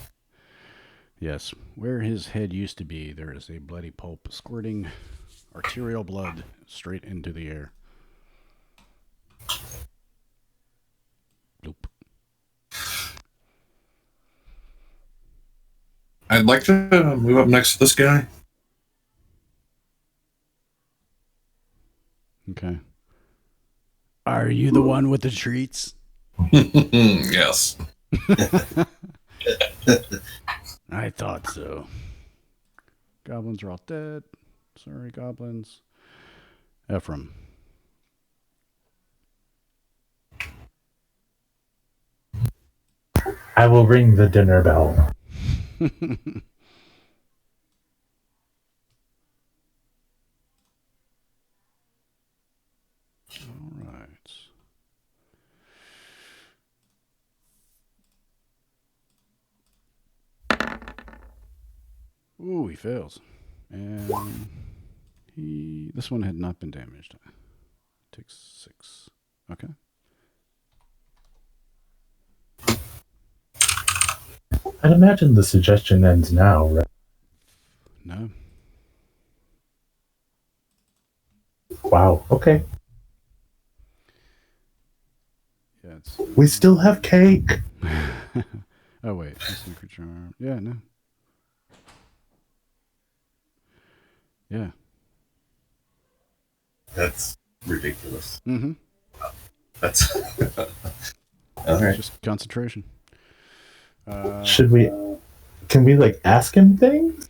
Speaker 1: Yes. Where his head used to be, there is a bloody pulp squirting arterial blood straight into the air. Nope.
Speaker 5: I'd like to move up next to this guy.
Speaker 1: Okay. Are you the one with the treats?
Speaker 5: Yes.
Speaker 1: I thought so. Goblins are all dead. Sorry, goblins. Ephraim.
Speaker 3: I will ring the dinner bell.
Speaker 1: All right. Ooh, he fails. And this one had not been damaged. Takes 6. Okay.
Speaker 3: I'd imagine the suggestion ends now, right?
Speaker 1: No.
Speaker 3: Wow. Okay.
Speaker 1: Yeah, it's.
Speaker 3: We still have cake.
Speaker 1: Oh wait, creature. Yeah, no. Yeah.
Speaker 4: That's ridiculous.
Speaker 1: Mm-hmm.
Speaker 4: That's all right.
Speaker 1: Just concentration.
Speaker 3: Should we? Can we like ask him things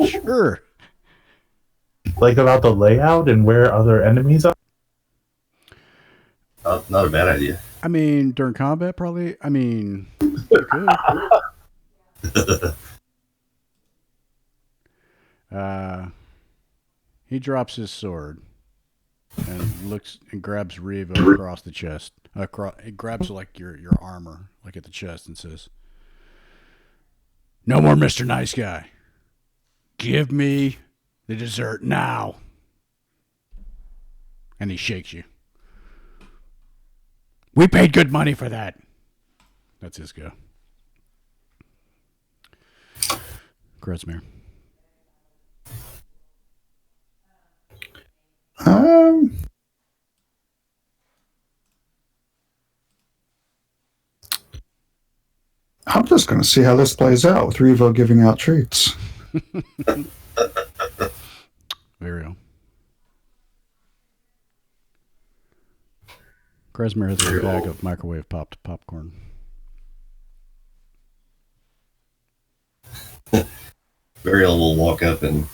Speaker 1: Sure.
Speaker 3: like about the layout and where other enemies are?
Speaker 4: Not a bad idea.
Speaker 1: I mean, during combat, probably. I mean, you could. He drops his sword and looks and grabs Riva across the chest. He grabs like your armor, like at the chest, and says, "No more, Mr. Nice Guy. Give me the dessert now." And he shakes you. We paid good money for that. That's his go. Grezmere.
Speaker 2: I'm just going to see how this plays out with Revo giving out treats.
Speaker 1: Very well. Grezmere has a bag of microwave popped popcorn.
Speaker 4: Burial will walk up and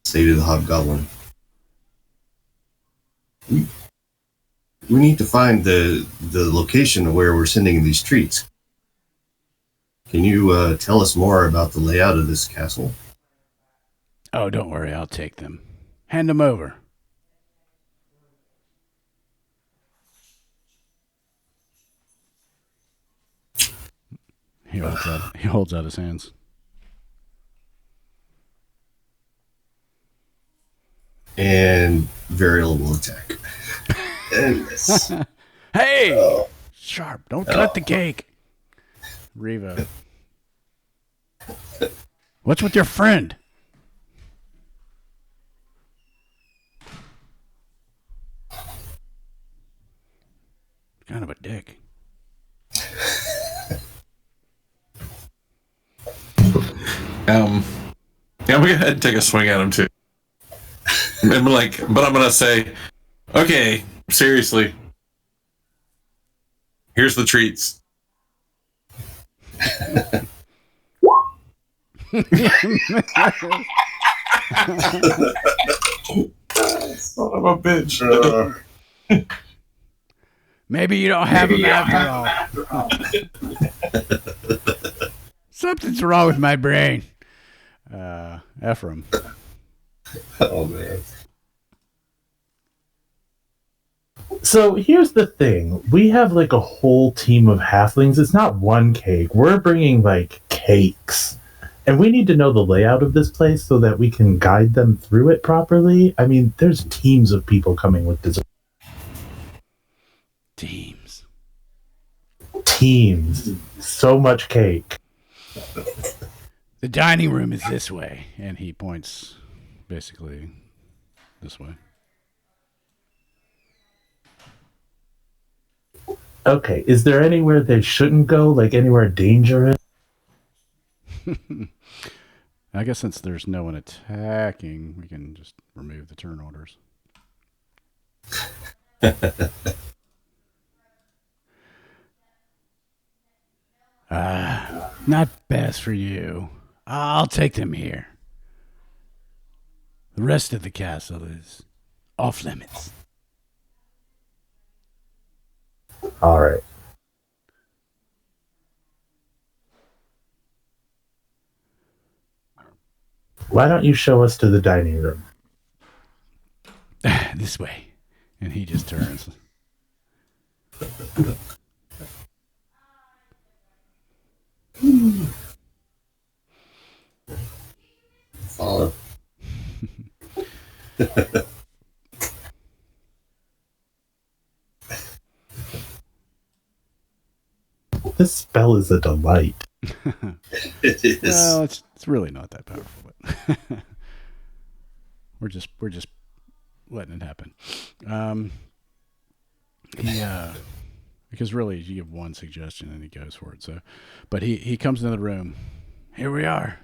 Speaker 4: say to the hobgoblin, "We need to find the location of where we're sending these treats. Can you tell us more about the layout of this castle?"
Speaker 1: Oh, don't worry. I'll take them. Hand them over. He holds out his hands.
Speaker 4: And Varial will attack.
Speaker 1: Hey! Sharp, don't cut the cake. Riva. What's with your friend? Kind of a dick.
Speaker 5: Yeah, I'm gonna go ahead and take a swing at him too. But I'm gonna say, okay, seriously, here's the treats. Son of a bitch.
Speaker 1: Maybe you don't have him after all. Something's wrong with my brain. Ephraim.
Speaker 4: Oh, man.
Speaker 3: So here's the thing. We have like a whole team of halflings. It's not one cake. We're bringing like cakes. And we need to know the layout of this place so that we can guide them through it properly. I mean, there's teams of people coming with dessert. Teams. So much cake.
Speaker 1: The dining room is this way. And he points basically this way.
Speaker 3: Okay, is there anywhere they shouldn't go? Like anywhere dangerous?
Speaker 1: I guess since there's no one attacking, we can just remove the turn orders. Not best for you. I'll take them here. The rest of the castle is off limits.
Speaker 3: All right. Why don't you show us to the dining room?
Speaker 1: This way. And he just turns.
Speaker 4: Follow.
Speaker 3: This spell is a delight.
Speaker 4: It is.
Speaker 1: Well, it's really not that powerful, but we're just letting it happen. Because really you give one suggestion and he goes for it. So, but he comes into the room. Here we are.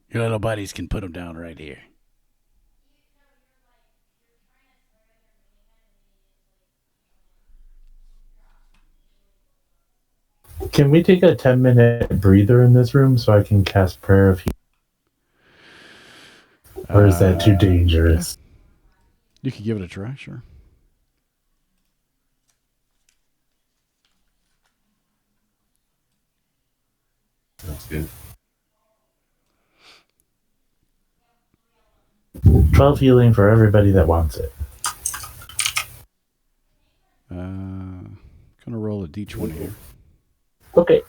Speaker 1: Your little buddies can put them down right here.
Speaker 3: Can we take a 10-minute breather in this room so I can cast Prayer of Healing? Or is that too dangerous?
Speaker 1: You could give it a try, sure.
Speaker 4: That's good.
Speaker 3: 12 healing for everybody that wants it.
Speaker 1: Gonna roll a d20 here.
Speaker 3: Okay.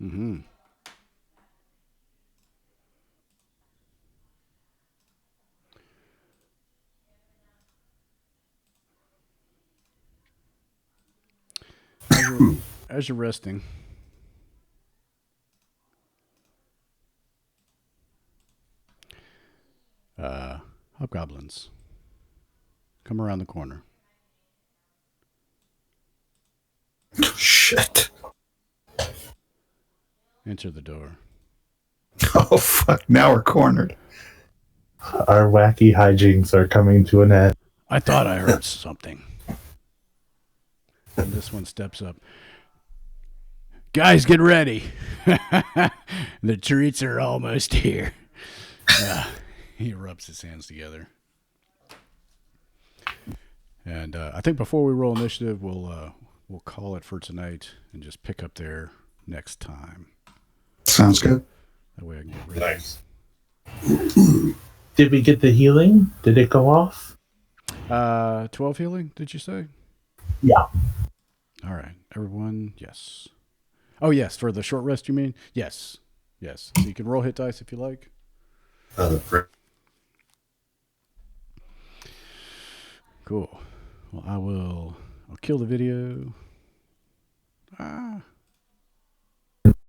Speaker 1: Mm-hmm. As you're resting, hobgoblins come around the corner.
Speaker 2: Shit.
Speaker 1: Enter the door.
Speaker 2: Oh, fuck. Now we're cornered.
Speaker 3: Our wacky hijinks are coming to an end.
Speaker 1: I thought I heard something. And this one steps up. Guys, get ready. The treats are almost here. He rubs his hands together. And I think before we roll initiative, we'll call it for tonight and just pick up there next time.
Speaker 2: Sounds good.
Speaker 1: That way I can get ready.
Speaker 4: Nice.
Speaker 3: Did we get the healing? Did it go off?
Speaker 1: 12 healing, did you say?
Speaker 3: Yeah.
Speaker 1: All right. Everyone, yes. Oh, yes. For the short rest, you mean? Yes. Yes. So you can roll hit dice if you like. Cool. Well, I'll kill the video.